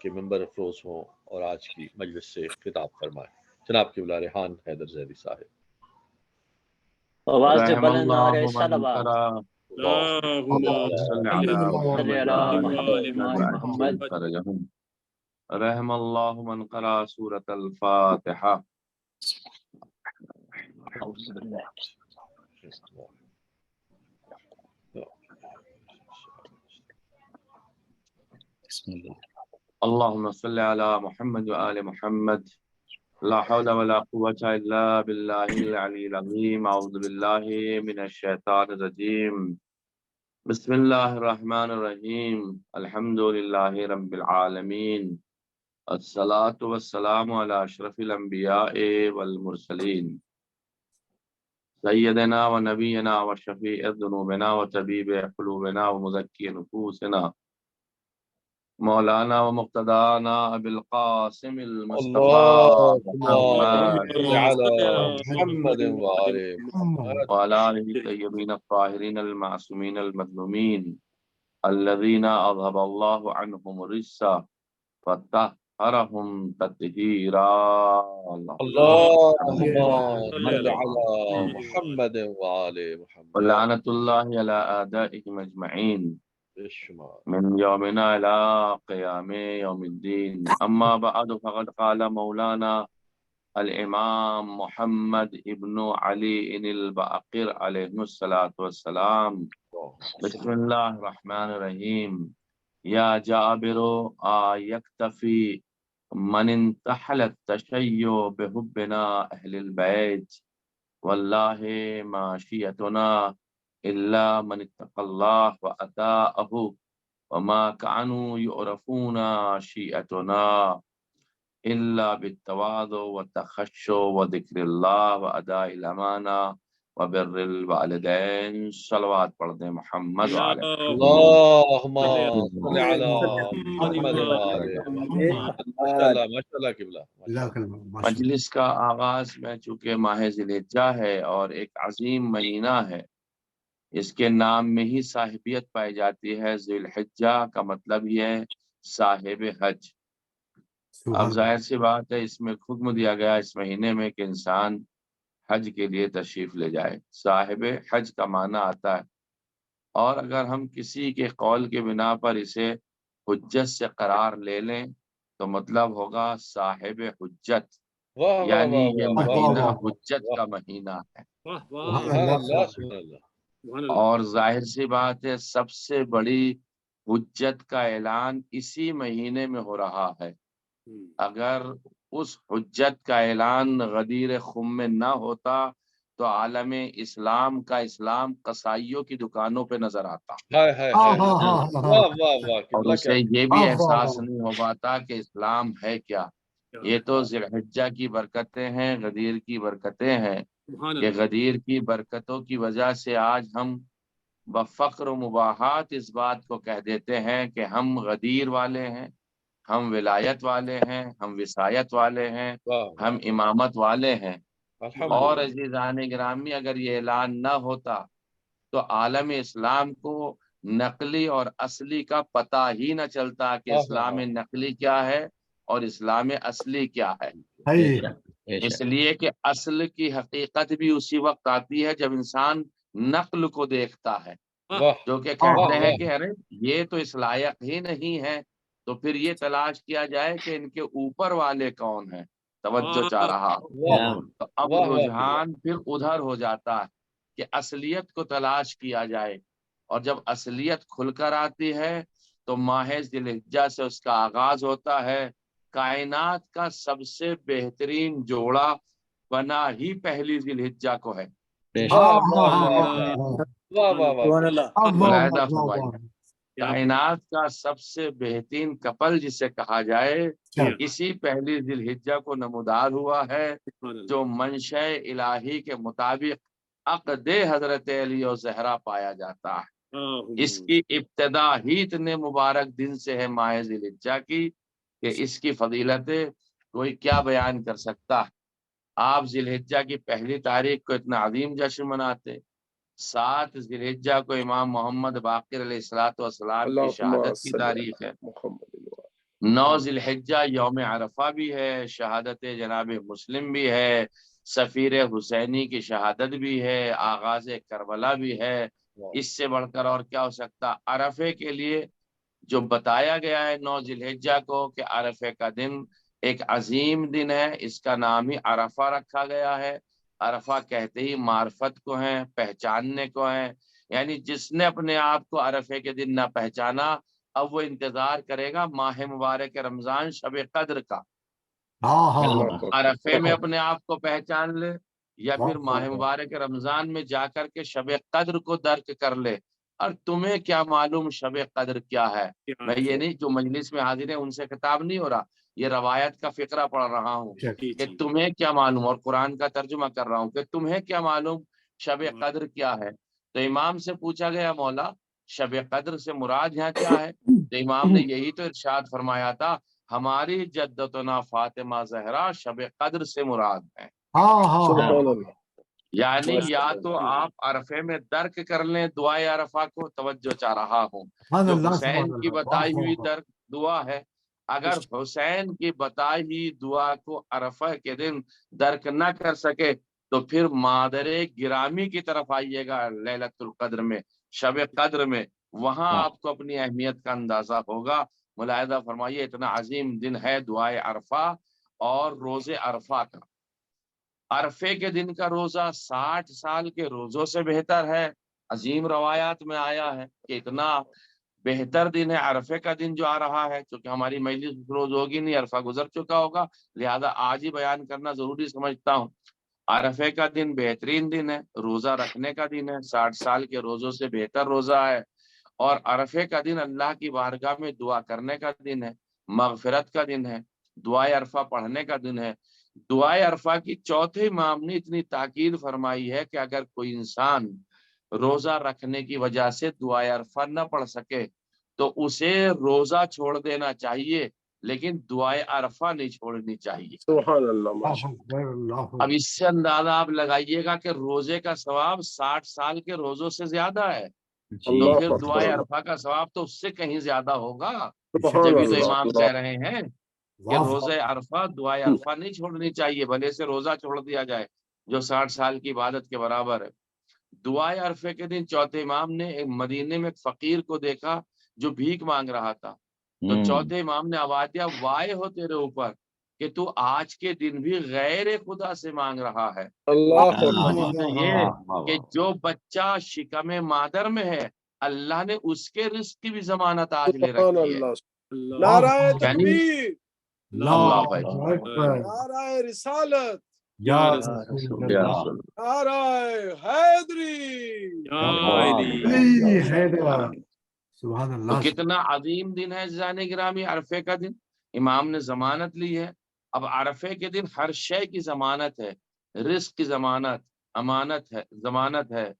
کہ ممبر افروز ہوں اور آج کی مجلس سے خطاب فرمائیں. جناب قبلہ ریحان حیدر زیدی صاحب. آواز سے بلند آ رہے صلوات. رحم اللہ من قرأ سورة الفاتحہ. اللہم صل علی محمد وآل محمد. لا حول ولا قوة الا باللہ العلی العظیم. اعوذ باللہ من الشیطان الرجیم. بسم اللہ الرحمن الرحیم. الحمد للہ رب العالمین. الصلاة والسلام علی اشرف الانبیاء والمرسلین سیدنا و نبینا و شفیع ذنوبنا و طبیب قلوبنا و مزکی نفوسنا مولانا و مقتدانا ابی القاسم المصطفى محمد وعلى آلہ الطیبین الطاہرین المعصومین المظلومین الذین اذهب اللہ عنہم الرجس فطہرہم تطہیرا. اللهم صل على محمد وآل محمد. ولعنۃ اللہ علی اعدائهم اجمعین من یومنا الى قیام یوم الدین. اما بعد فقد قال مولانا الامام محمد ابن علی الباقر علیہ الصلاۃ والسلام. بسم اللہ الرحمن الرحیم. یا جابر یکتفی من انتحل التشیع بحبنا اہل البیت واللہ ما شیعتنا الا من اتقى الله واتاءه وما كانوا يعرفون شيعتنا الا بالتواضع والتخشع وذكر الله واداء الامانه وبر الوالدين. صلوات پڑھ دیں محمد وعلى اللهم صل على محمد وآل محمد. ماشاءاللہ قبلہ. مجلس کا آغاز میں چونکہ ماہ ذی الحجہ ہے اور ایک عظیم مہینہ ہے، اس کے نام میں ہی صاحبیت پائی جاتی ہے. ذی الحجہ کا مطلب ہی ہے صاحب حج. اب ظاہر سی بات ہے اس میں حکم دیا گیا اس مہینے میں کہ انسان حج کے لیے تشریف لے جائے. صاحب حج کا معنی آتا ہے. اور اگر ہم کسی کے قول کے بنا پر اسے حجت سے قرار لے لیں تو تو مطلب ہوگا صاحب حجت، واہ واہ یعنی واہ یہ واہ مہینہ واہ حجت کا مہینہ ہے۔ واہ سبحان واہ سبحان اللہ اللہ سبحان سبحان اللہ۔ سبحان اللہ۔ اور ظاہر سی بات ہے سب سے بڑی حجت کا اعلان اسی مہینے میں ہو رہا ہے۔ اگر اس حجت کا اعلان غدیر خم میں نہ ہوتا تو عالم اسلام کا اسلام قصائیوں کی دکانوں پہ نظر آتا، ہائے ہائے ہاں ہائے ہاں ہائے، ہاں واہ ہاں واہ واہ، اور قبلہ کیا اسے یہ بھی واہ احساس واہ نہیں ہو پاتا کہ اسلام ہے کیا۔ یہ تو ذی الحجہ کی برکتیں ہیں، غدیر کی برکتیں ہیں سبحان کہ اللہ۔ غدیر کی برکتوں کی وجہ سے آج ہم بفخر و مباحات اس بات کو کہہ دیتے ہیں کہ ہم غدیر والے ہیں، ہم ولایت والے ہیں، ہم وصایت والے ہیں، واہ ہم واہ، امامت والے ہیں۔ اور الحمدللہ۔ عزیزان گرامی اگر یہ اعلان نہ ہوتا تو عالم اسلام کو نقلی اور اصلی کا پتہ ہی نہ چلتا کہ ہاں ہاں اسلام ہاں، نقلی کیا ہے اور اسلام اصلی کیا ہے۔ ہے اس لیے کہ اصل کی حقیقت بھی اسی وقت آتی ہے جب انسان نقل کو دیکھتا ہے، واہ جو کہ ہاں کہتے واہ ہیں واہ، کہ ارے یہ تو اس لائق ہی نہیں ہے، تو پھر یہ تلاش کیا جائے کہ ان کے اوپر والے کون ہیں، توجہ چاہ رہا ہوں۔ واہ تو اب واہ واہ قبلہ، رجحان پھر ادھر ہو جاتا ہے کہ اصلیت کو تلاش کیا جائے، اور جب اصلیت کھل کر آتی ہے تو ماہ ذی الحجہ سے اس کا آغاز ہوتا ہے۔ کائنات کا سب سے بہترین جوڑا بنا ہی پہلی ذی الحجہ کو ہے۔ واہ ہاں واہ ہاں واہ ہاں واہ، ہاں واہ واہ واہ قبلہ، اللہ ملاحظہ اللہ فرمائیے، اللہ کائنات کا سب سے بہترین کپل جسے کہا جائے اسی پہلی ذی الحجہ کو نمودار ہوا ہے، جو منشأ الہی کے مطابق عقد حضرت علی و زہرا پایا جاتا ہے۔ اس کی ابتدا ہی اتنے مبارک دن سے ہے ماہ ذی الحجہ کی کہ اس کی فضیلت کوئی کیا بیان کر سکتا ہے۔ آپ ذی الحجہ کی پہلی تاریخ کو اتنا عظیم جشن مناتے، 7 ذی الحجہ کو امام محمد باقر علیہ الصلوۃ والسلام کی شہادت کی تاریخ ہے، 9 ذی الحجہ یوم عرفہ بھی ہے، شہادت جناب مسلم بھی ہے، سفیر حسینی کی شہادت بھی ہے، آغاز کربلا بھی ہے۔ اس سے بڑھ کر اور کیا ہو سکتا؟ عرفے کے لیے جو بتایا گیا ہے 9 ذی الحجہ کو کہ عرفے کا دن ایک عظیم دن ہے، اس کا نام ہی عرفہ رکھا گیا ہے۔ عرفہ کہتے ہی معرفت کو ہیں، پہچاننے کو ہیں، یعنی جس نے اپنے آپ کو عرفے کے دن نہ پہچانا اب وہ انتظار کرے گا ماہ مبارک رمضان شب قدر کا، ہاں ہاں عرفے میں اپنے آپ کو پہچان لے یا پھر واہ ماہ مبارک رمضان میں جا کر کے شب قدر کو درک کر لے۔ اور تمہیں کیا معلوم شب قدر کیا ہے؟ میں یہ نہیں جو مجلس میں حاضر ہیں ان سے خطاب نہیں ہو رہا، یہ روایت کا فقرہ پڑھ رہا ہوں کہ تمہیں کیا معلوم، اور قرآن کا ترجمہ کر رہا ہوں کہ تمہیں کیا معلوم شب قدر کیا ہے۔ تو امام سے پوچھا گیا مولا شب قدر سے مراد یہاں کیا ہے؟ تو امام نے یہی تو ارشاد فرمایا تھا ہماری جدتنا فاطمہ زہرا شب قدر سے مراد ہے۔ ہاں ہاں یعنی یا تو آپ عرفے میں درک کر لیں دعائے عرفہ کو، توجہ چاہ رہا ہوں، سبحان جو اللہ حسین سبحان کی اللہ واہ بتائی ہوئی واہ درک دعا ہے۔ اگر حسین کی بتائی ہوئی دعا کو عرفہ کے دن درک نہ کر سکے تو پھر مادر گرامی کی طرف آئیے گا لیلۃ القدر میں، شب قدر میں، وہاں آپ کو اپنی اہمیت کا اندازہ ہوگا۔ ملاحظہ فرمائیے اتنا عظیم دن ہے دعائے عرفہ اور روز عرفہ کا۔ عرفے کے دن کا روزہ 60 سال کے روزوں سے بہتر ہے۔ عظیم روایات میں آیا ہے کہ اتنا بہتر دن ہے عرفے کا دن جو آ رہا ہے، کیونکہ ہماری مجلس روز ہوگی نہیں، عرفہ گزر چکا ہوگا، لہذا آج ہی بیان کرنا ضروری سمجھتا ہوں۔ عرفے کا دن بہترین دن ہے، روزہ رکھنے کا دن ہے، 60 سال کے روزوں سے بہتر روزہ ہے، اور عرفے کا دن اللہ کی بارگاہ میں دعا کرنے کا دن ہے، مغفرت کا دن ہے، دعائے عرفہ پڑھنے کا دن ہے۔ دعائے عرفہ کی چوتھے امام نے اتنی تاکید فرمائی ہے کہ اگر کوئی انسان روزہ رکھنے کی وجہ سے دعائے عرفہ نہ پڑھ سکے تو اسے روزہ چھوڑ دینا چاہیے، لیکن دعائے عرفہ نہیں چھوڑنی چاہیے۔ اب اس سے اندازہ آپ لگائیے گا کہ روزے کا ثواب 60 سال کے روزوں سے زیادہ ہے، تو پھر دعائے عرفہ کا ثواب تو اس سے کہیں زیادہ ہوگا۔ جبھی تو امام کہہ رہے ہیں کہ روزہ عرفہ دعائے عرفہ نہیں چھوڑنی چاہیے، بھلے سے روزہ چھوڑ دیا جائے جو 60 سال کی عبادت کے برابر ہے۔ دعائے عرفے کے دن چوتھے امام نے ایک مدینے میں ایک فقیر کو دیکھا جو بھیک مانگ رہا تھا، تو چوتھے امام نے آواز دیا وائے ہو تیرے اوپر کہ تو آج کے دن بھی غیر خدا سے مانگ رہا ہے. اللہ وجہ یہ کہ جو بچہ شکم مادر میں ہے اللہ نے اس کے رزق کی بھی ضمانت آج لے سبحان رکھی ہے. اللہ، نعرہ تکبیر، اللہ اکبر، نعرہ رسالت، یا رسول اللہ. نعرہ حیدری، علی حیدر، سبحان تو اللہ. کتنا عظیم دن ہے عزیزان گرامی، عرفے کا دن. امام نے ضمانت لی ہے. اب عرفے کے دن ہر شے کی ضمانت ہے، رزق کی ضمانت، امانت ہے، ضمانت ہے،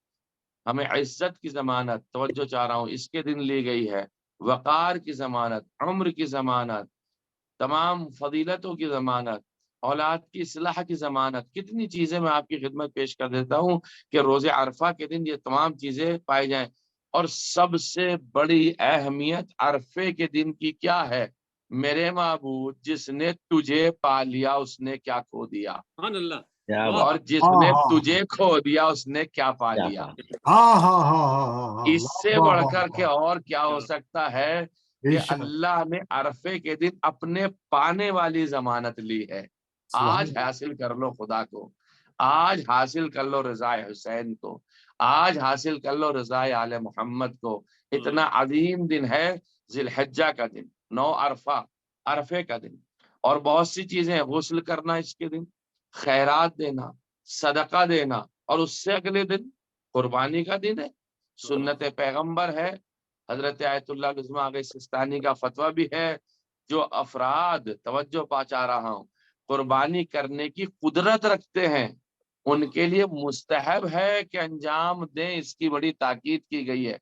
ہمیں عزت کی ضمانت، توجہ چاہ رہا ہوں، اس کے دن لی گئی ہے. وقار کی ضمانت، عمر کی ضمانت، تمام فضیلتوں کی ضمانت، اولاد کی اصلاح کی ضمانت. کتنی چیزیں میں آپ کی خدمت پیش کر دیتا ہوں کہ روز عرفہ کے دن یہ تمام چیزیں پائی جائیں. اور سب سے بڑی اہمیت عرفے کے دن کی کیا ہے؟ میرے معبود جس نے تجھے پا لیا اس نے کیا کھو دیا، سبحان اللہ. اور جس نے تجھے کھو دیا اس نے کیا پا لیا. ہاں ہاں ہاں ہاں، اس سے بڑھ کر کے اور کیا ہو سکتا ہے کہ اللہ نے عرفے کے دن اپنے پانے والی ضمانت لی ہے. آج حاصل کر لو خدا کو، آج حاصل کر لو رضا حسین کو، آج حاصل کر لو رضا آل محمد کو. اتنا عظیم دن ہے ذی الحجہ کا دن، 9 عرفہ، عرفے کا دن. اور بہت سی چیزیں، غسل کرنا اس کے دن، خیرات دینا، صدقہ دینا، اور اس سے اگلے دن قربانی کا دن ہے، سنت پیغمبر ہے. حضرت آیت اللہ العظمہ آغا سستانی کا فتویٰ بھی ہے. جو افراد، توجہ پاچا رہا ہوں، قربانی کرنے کی قدرت رکھتے ہیں ان کے لیے مستحب ہے کہ انجام دیں. اس کی بڑی تاکید کی گئی ہے.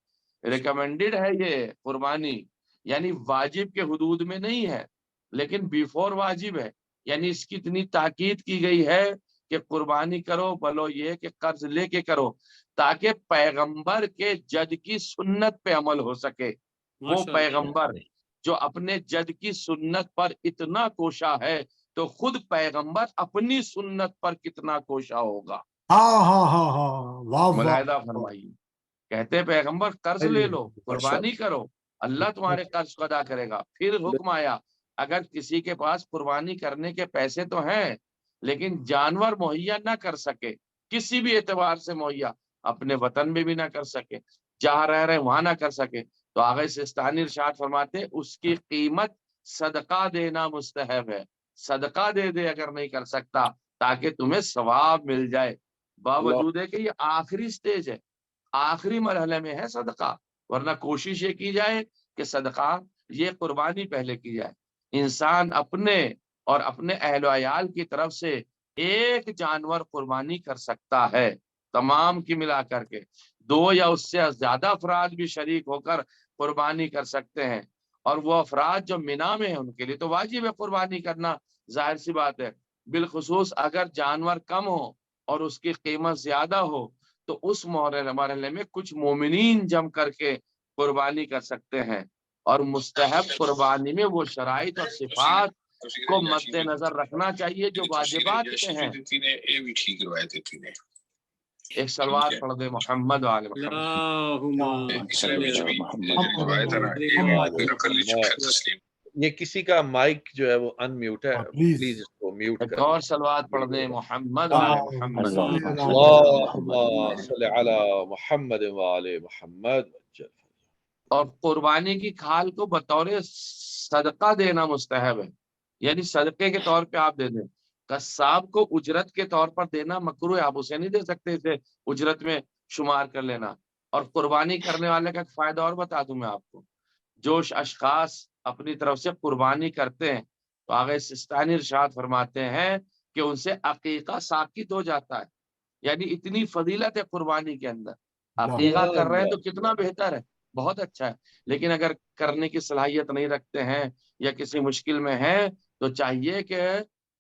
ریکمینڈڈ ہے یہ قربانی، یعنی واجب کے حدود میں نہیں ہے لیکن بیفور واجب ہے. یعنی اس کی اتنی تاکید کی گئی ہے کہ قربانی کرو، بلو یہ کہ قرض لے کے کرو، تاکہ پیغمبر کے جد کی سنت پہ عمل ہو سکے. وہ پیغمبر جو اپنے جد کی سنت پر اتنا کوشاں ہے تو خود پیغمبر اپنی سنت پر کتنا کوشاں ہوگا. ہاں ہاں ہاں ہاں، واہ ملاحظہ فرمائیے. کہتے پیغمبر قرض لے لو، قربانی کرو، اللہ تمہارے قرض کو ادا کرے گا. پھر حکم آیا اگر کسی کے پاس قربانی کرنے کے پیسے تو ہیں لیکن جانور مہیا نہ کر سکے، کسی بھی اعتبار سے مہیا، اپنے وطن میں بھی نہ کر سکے، جہاں رہ رہے وہاں نہ کر سکے، تو آغا سستانی ارشاد فرماتے اس کی قیمت صدقہ دینا مستحب ہے. صدقہ دے دے اگر نہیں کر سکتا تاکہ تمہیں ثواب مل جائے. باوجود ہے کہ یہ آخری سٹیج ہے، آخری مرحلے میں ہے صدقہ، ورنہ کوشش یہ کی جائے کہ صدقہ، یہ قربانی پہلے کی جائے. انسان اپنے اور اپنے اہل و عیال کی طرف سے ایک جانور قربانی کر سکتا ہے، تمام کی ملا کر کے 2 یا اس سے زیادہ افراد بھی شریک ہو کر قربانی کر سکتے ہیں. اور وہ افراد جو منا میں ہیں ان کے لیے تو واجب ہے قربانی کرنا، ظاہر سی بات ہے. بالخصوص اگر جانور کم ہو اور اس کی قیمت زیادہ ہو تو اس مرحلے میں کچھ مومنین جم کر کے قربانی کر سکتے ہیں. اور مستحب قربانی میں وہ شرائط اور صفات کو مد نظر رکھنا چاہیے جو واجبات کے ہیں. ایک صلوات پڑھ دے محمد وآل محمد. یہ کسی کا مائک جو ہے وہ ان میوٹ ہے، پلیز اس کو میوٹ ایک کر اور صلوات پڑھ دیں محمد وآل محمد. اللہم صلی علی محمد وآل محمد. اور قربانی کی کھال کو بطور صدقہ دینا مستحب ہے، یعنی صدقے کے طور پہ آپ دے دیں. قصاب کو اجرت کے طور پر دینا مکروہ ہے، آپ اسے نہیں دے سکتے، اسے اجرت میں شمار کر لینا. اور قربانی کرنے والے کا ایک فائدہ اور بتا دوں میں آپ کو، جو اشخاص اپنی طرف سے قربانی کرتے ہیں تو آغا سستانی ارشاد فرماتے ہیں کہ ان سے عقیقہ ساقط ہو جاتا ہے. یعنی اتنی فضیلت ہے قربانی کے اندر. عقیقہ کر رہے ہیں تو کتنا بہتر ہے، بہت اچھا ہے. لیکن اگر کرنے کی صلاحیت نہیں رکھتے ہیں یا کسی مشکل میں ہیں تو چاہیے کہ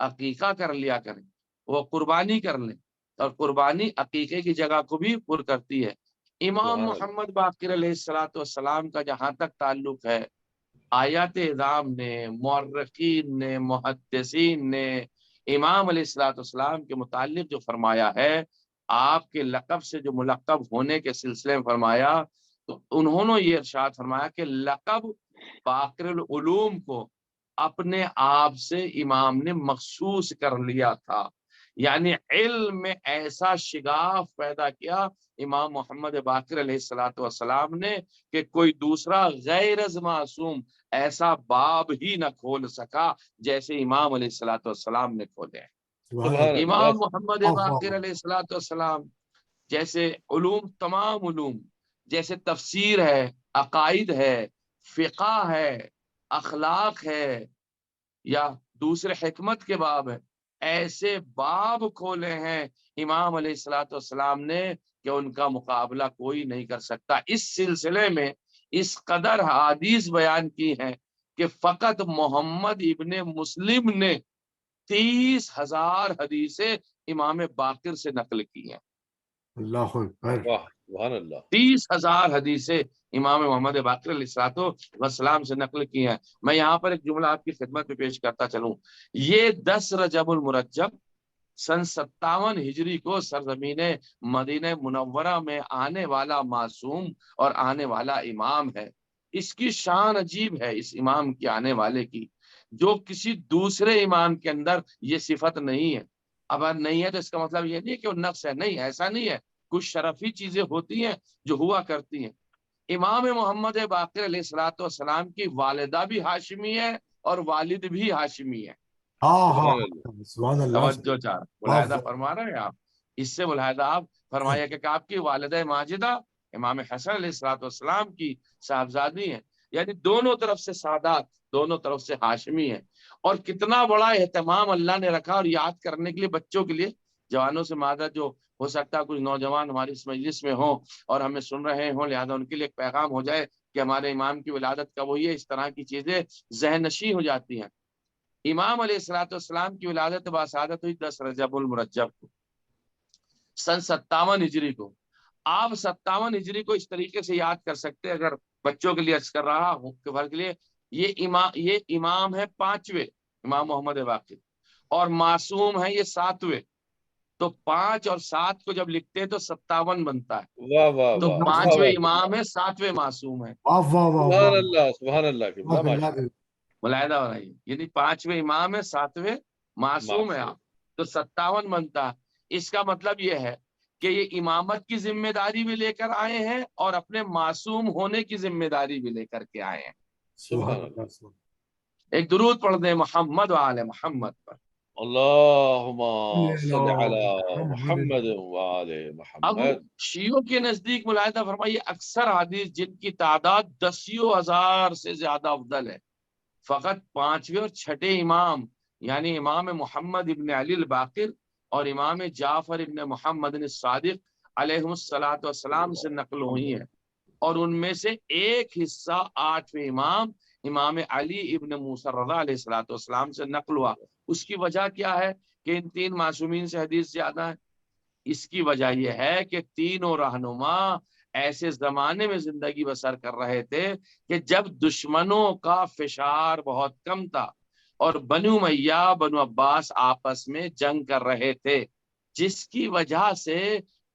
عقیقہ کر لیا کریں، وہ قربانی کر لیں. اور قربانی عقیقے کی جگہ کو بھی پر کرتی ہے. امام محمد باقر علیہ السلام کا جہاں تک تعلق ہے، آیات اعظام نے، مورخین نے، محدثین نے امام علیہ السلام کے متعلق جو فرمایا ہے، آپ کے لقب سے جو ملقب ہونے کے سلسلے میں فرمایا، تو انہوں نے یہ ارشاد فرمایا کہ لقب باقر العلوم کو اپنے آپ سے امام نے مخصوص کر لیا تھا، یعنی علم میں ایسا شگاف پیدا کیا امام محمد باقر علیہ الصلوۃ والسلام نے کہ کوئی دوسرا غیر از معصوم ایسا باب ہی نہ کھول سکا جیسے امام علیہ الصلوۃ والسلام نے کھولے ہیں۔ سبحان امام اللہ، محمد باقر علیہ الصلوۃ والسلام جیسے علوم، تمام علوم جیسے تفسیر ہے، عقائد ہے، فقہ ہے، اخلاق ہے، یا دوسرے حکمت کے باب ہے، ایسے باب کھولے ہیں امام علیہ الصلوۃ والسلام نے کہ ان کا مقابلہ کوئی نہیں کر سکتا۔ اس سلسلے میں اس قدر حدیث بیان کی ہیں کہ فقط محمد ابن مسلم نے 30,000 حدیثیں امام باقر سے نقل کی ہیں۔ اللہ اکبر، واہ سبحان اللہ، 30,000 حدیثیں امام محمد باقر علیہ الصلوۃ والسلام سے نقل کی ہیں۔ میں یہاں پر ایک جملہ آپ کی خدمت میں پیش کرتا چلوں، یہ 10 رجب المرجب سن 57 ہجری کو سرزمین مدینہ منورہ میں آنے والا معصوم اور آنے والا امام ہے۔ اس کی شان عجیب ہے اس امام کے آنے والے کی، جو کسی دوسرے امام کے اندر یہ صفت نہیں ہے۔ اب نہیں ہے تو اس کا مطلب یہ نہیں کہ وہ نقص ہے، نہیں، ایسا نہیں ہے، کچھ شرفی چیزیں ہوتی ہیں جو ہوا کرتی ہیں۔ امام محمد باقر علیہ الصلوۃ والسلام کی والدہ بھی ہاشمی ہے اور والد بھی ہاشمی ہے۔ ہاں ہاں، سبحان اللہ، سبحان اللہ، توجہ چار ملاحظہ فرما رہے ہیں آپ، اس سے ملاحظہ آپ فرمائیے کہ آپ کی والدہ ماجدہ امام حسن علیہ الصلوۃ والسلام کی صاحبزادی ہیں، یعنی دونوں طرف سے سادات، دونوں طرف سے ہاشمی ہیں۔ اور کتنا بڑا اہتمام اللہ نے رکھا اور یاد کرنے کے لیے بچوں کے لیے، جوانوں سے معذرت، جو ہو سکتا ہے کچھ نوجوان ہماری اس مجلس میں ہوں اور ہمیں سن رہے ہوں، لہذا ان کے لیے ایک پیغام ہو جائے کہ ہمارے امام کی ولادت کب ہوئی ہے، اس طرح کی چیزیں ذہن نشیں ہو جاتی ہیں۔ امام علیہ الصلوۃ والسلام کی ولادت باسعادت ہوئی 10 رجب المرجب کو سن 57 ہجری کو۔ آپ 57 ہجری کو اس طریقے سے یاد کر سکتے ہیں، اگر بچوں کے لیے عرض کر رہا ہوں کہ فرق کے لیے، یہ امام ہے 5ویں، امام محمد باقر، اور معصوم ہے یہ 7ویں، تو 5 اور 7 کو جب لکھتے ہیں تو 57 بنتا ہے، واہ واہ تو واہ، 5ویں امام ہے، 7ویں معصوم ہے۔ واہ واہ واہ سبحان واہ، اللہ، سبحان اللہ کی بلا ماشاء اللہ، ملاحظہ ہو رہی ہے، یعنی 5ویں امام ہے، 7ویں معصوم ہے آپ، تو 57 بنتا ہے۔ اس کا مطلب یہ ہے کہ یہ امامت کی ذمہ داری بھی لے کر آئے ہیں اور اپنے معصوم ہونے کی ذمہ داری بھی لے کر کے آئے ہیں۔ سبحان اللہ، ایک درود پڑھ دیں محمد و آل محمد پر۔ اللہم صل علی محمد وآل اب محمد۔ شیعوں کے نزدیک ملاحظہ فرمائیے، اکثر حدیث جن کی تعداد 10,000 سے زیادہ افضل ہے، فقط 5ویں اور 6ٹھے امام یعنی امام محمد ابن علی الباقر اور امام جعفر ابن محمد الصادق علیہ الصلوۃ والسلام سے نقل ہوئی ہیں، اور ان میں سے ایک حصہ 8ویں امام علی ابن موسیٰ الرضا علیہ الصلوۃ والسلام سے نقل ہوا۔ اس کی وجہ کیا ہے کہ ان 3 معصومین سے حدیث زیادہ ہے؟ اس کی وجہ یہ ہے کہ تینوں رہنما ایسے زمانے میں زندگی بسر کر رہے تھے کہ جب دشمنوں کا فشار بہت کم تھا اور بنو امیہ بنو عباس آپس میں جنگ کر رہے تھے، جس کی وجہ سے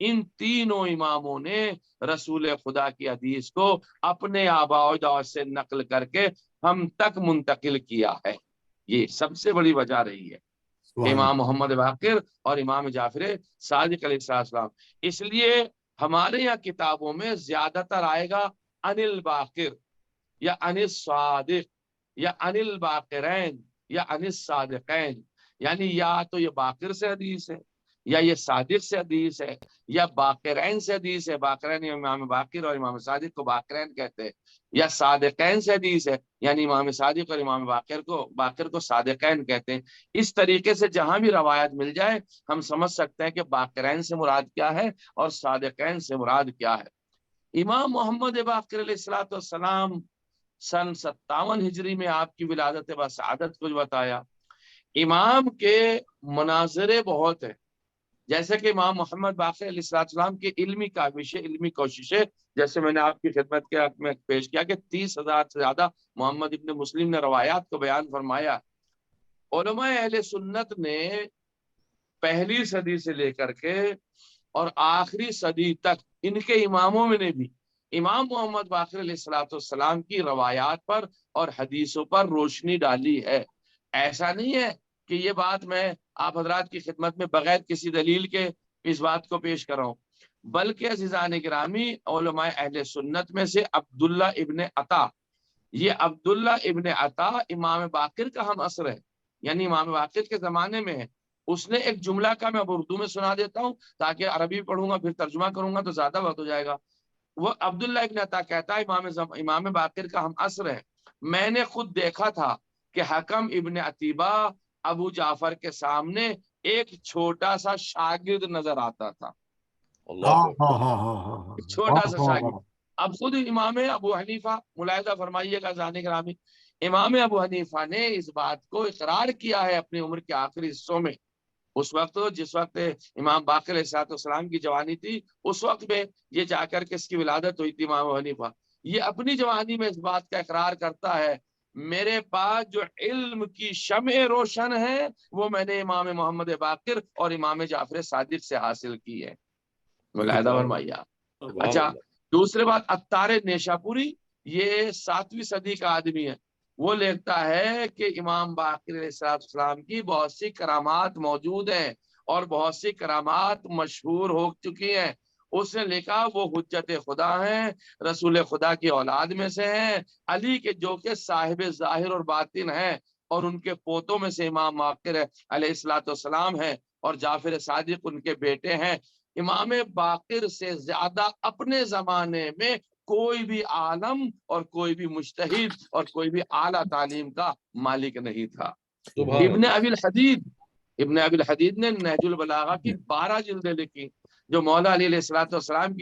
ان تینوں اماموں نے رسول خدا کی حدیث کو اپنے آباء و اجداد سے نقل کر کے ہم تک منتقل کیا ہے۔ یہ سب سے بڑی وجہ رہی ہے کہ امام محمد باقر اور امام جعفر صادق علیہ السلام۔ اس لیے ہمارے یہاں کتابوں میں زیادہ تر آئے گا ان الباقر یا ان الصادق یا ان الباقرین یا ان الصادقین، یعنی یا تو یہ باقر سے حدیث ہے یا یہ صادق سے حدیث ہے یا باقرین سے حدیث ہے، باقرین امام باقر اور امام صادق کو باقرین کہتے ہیں، یا صادقین سے حدیث ہے، یعنی امام صادق اور امام باقر کو صادقین کہتے ہیں۔ اس طریقے سے جہاں بھی روایت مل جائے ہم سمجھ سکتے ہیں کہ باقرین سے مراد کیا ہے اور صادقین سے مراد کیا ہے۔ امام محمد باقر علیہ الصلوۃ والسلام سن 57 ہجری میں آپ کی ولادت بسعادت کو بتایا۔ امام کے مناظرے بہت ہیں، جیسے کہ امام محمد باقر علیہ السلام کی علمی کاوشیں، علمی کوششیں، جیسے میں نے آپ کی خدمت کے حق میں پیش کیا کہ 30,000 سے زیادہ محمد ابن مسلم نے روایات کو بیان فرمایا۔ علماء اہل سنت نے پہلی صدی سے لے کر کے اور آخری صدی تک ان کے اماموں میں نے بھی امام محمد باقر علیہ السلام کی روایات پر اور حدیثوں پر روشنی ڈالی ہے۔ ایسا نہیں ہے کہ یہ بات میں آپ حضرات کی خدمت میں بغیر کسی دلیل کے اس بات کو پیش کر رہا ہوں، بلکہ عزیزان گرامی علماء اہل سنت میں سے عبداللہ ابن عطا، یہ عبداللہ ابن عطا امام باقر کا ہم عصر ہے، یعنی امام باقر کے زمانے میں ہے۔ اس نے ایک جملہ کا میں اب اردو میں سنا دیتا ہوں تاکہ عربی پڑھوں گا پھر ترجمہ کروں گا تو زیادہ وقت ہو جائے گا۔ وہ عبداللہ ابن عطا کہتا ہے امام باقر کا ہم عصر ہے، میں نے خود دیکھا تھا کہ حکم ابن عتیبہ ابو جعفر کے سامنے ایک چھوٹا سا شاگرد نظر آتا تھا، چھوٹا سا شاگرد۔ اب خود امام ابو حنیفہ، ملاحظہ فرمائیے گا جانے گرامی، امام ابو حنیفہ نے اس بات کو اقرار کیا ہے اپنی عمر کے آخری حصوں میں، اس وقت جس وقت امام باقر علیہ السلام کی جوانی تھی اس وقت میں یہ جا کر کے اس کی ولادت ہوئی تھی امام ابو حنیفہ، یہ اپنی جوانی میں اس بات کا اقرار کرتا ہے میرے پاس جو علم کی شمع روشن ہے وہ میں نے امام محمد باقر اور امام جعفر صادق سے حاصل کی ہے، ملاحظہ فرمائیے۔ اچھا دوسرے بات، عطار نیشاپوری یہ 7ویں صدی کا آدمی ہے، وہ لکھتا ہے کہ امام باقر علیہ السلام کی بہت سی کرامات موجود ہیں اور بہت سی کرامات مشہور ہو چکی ہیں۔ اس نے لکھا وہ حجت خدا ہیں، رسول خدا کی اولاد میں سے ہیں، علی کے جو کہ صاحب ظاہر اور باطن ہیں، اور ان کے پوتوں میں سے امام باقر علیہ السلام ہیں اور جعفر صادق ان کے بیٹے ہیں۔ امام باقر سے زیادہ اپنے زمانے میں کوئی بھی عالم اور کوئی بھی مجتہد اور کوئی بھی اعلیٰ تعلیم کا مالک نہیں تھا۔ ابن ابی الحدید نے نہج البلاغہ کی 12 جلدیں لکھی جو مولا علی علیہ السلام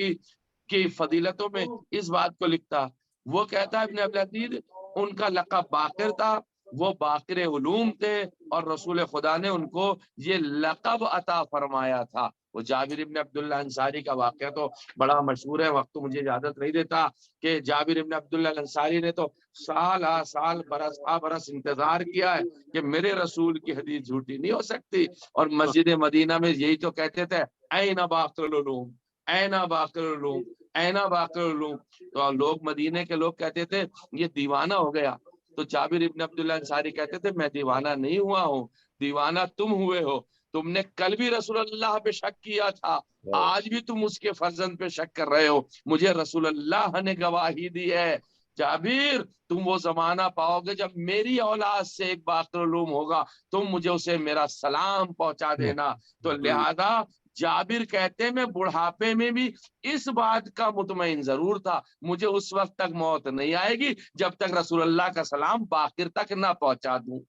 کی فضیلتوں میں اس بات کو لکھتا۔ وہ کہتا ہے ابن ابی الحدید ان کا لقب باقر تھا، وہ باقر علوم تھے اور رسول خدا نے ان کو یہ لقب عطا فرمایا تھا۔ وہ جابر ابن عبداللہ انصاری کا واقعہ تو بڑا مشہور ہے، وقت مجھے اجازت نہیں دیتا کہ جابر ابن عبداللہ انصاری نے تو سال برس انتظار کیا ہے کہ میرے رسول کی حدیث جھوٹی نہیں ہو سکتی، اور مسجد مدینہ میں یہی تو کہتے تھے این باقر العلوم، این باقر العلوم، این باقر العلوم، تو لوگ مدینے کے لوگ کہتے تھے یہ دیوانہ ہو گیا، تو جابر ابن عبداللہ انصاری کہتے تھے میں دیوانہ نہیں ہوا ہوں، دیوانہ تم ہوئے ہو، تم نے کل بھی رسول اللہ پہ شک کیا تھا، آج بھی تم اس کے فرزند پہ شک کر رہے ہو، مجھے رسول اللہ نے گواہی دی ہے جابر تم وہ زمانہ پاؤ گے جب میری اولاد سے ایک باقر علوم ہوگا، تم مجھے اسے میرا سلام پہنچا دینا۔ تو لہذا جابر کہتے ہیں میں بڑھاپے میں بھی اس بات کا مطمئن ضرور تھا مجھے اس وقت تک موت نہیں آئے گی جب تک رسول اللہ کا سلام باقر تک نہ پہنچا دوں۔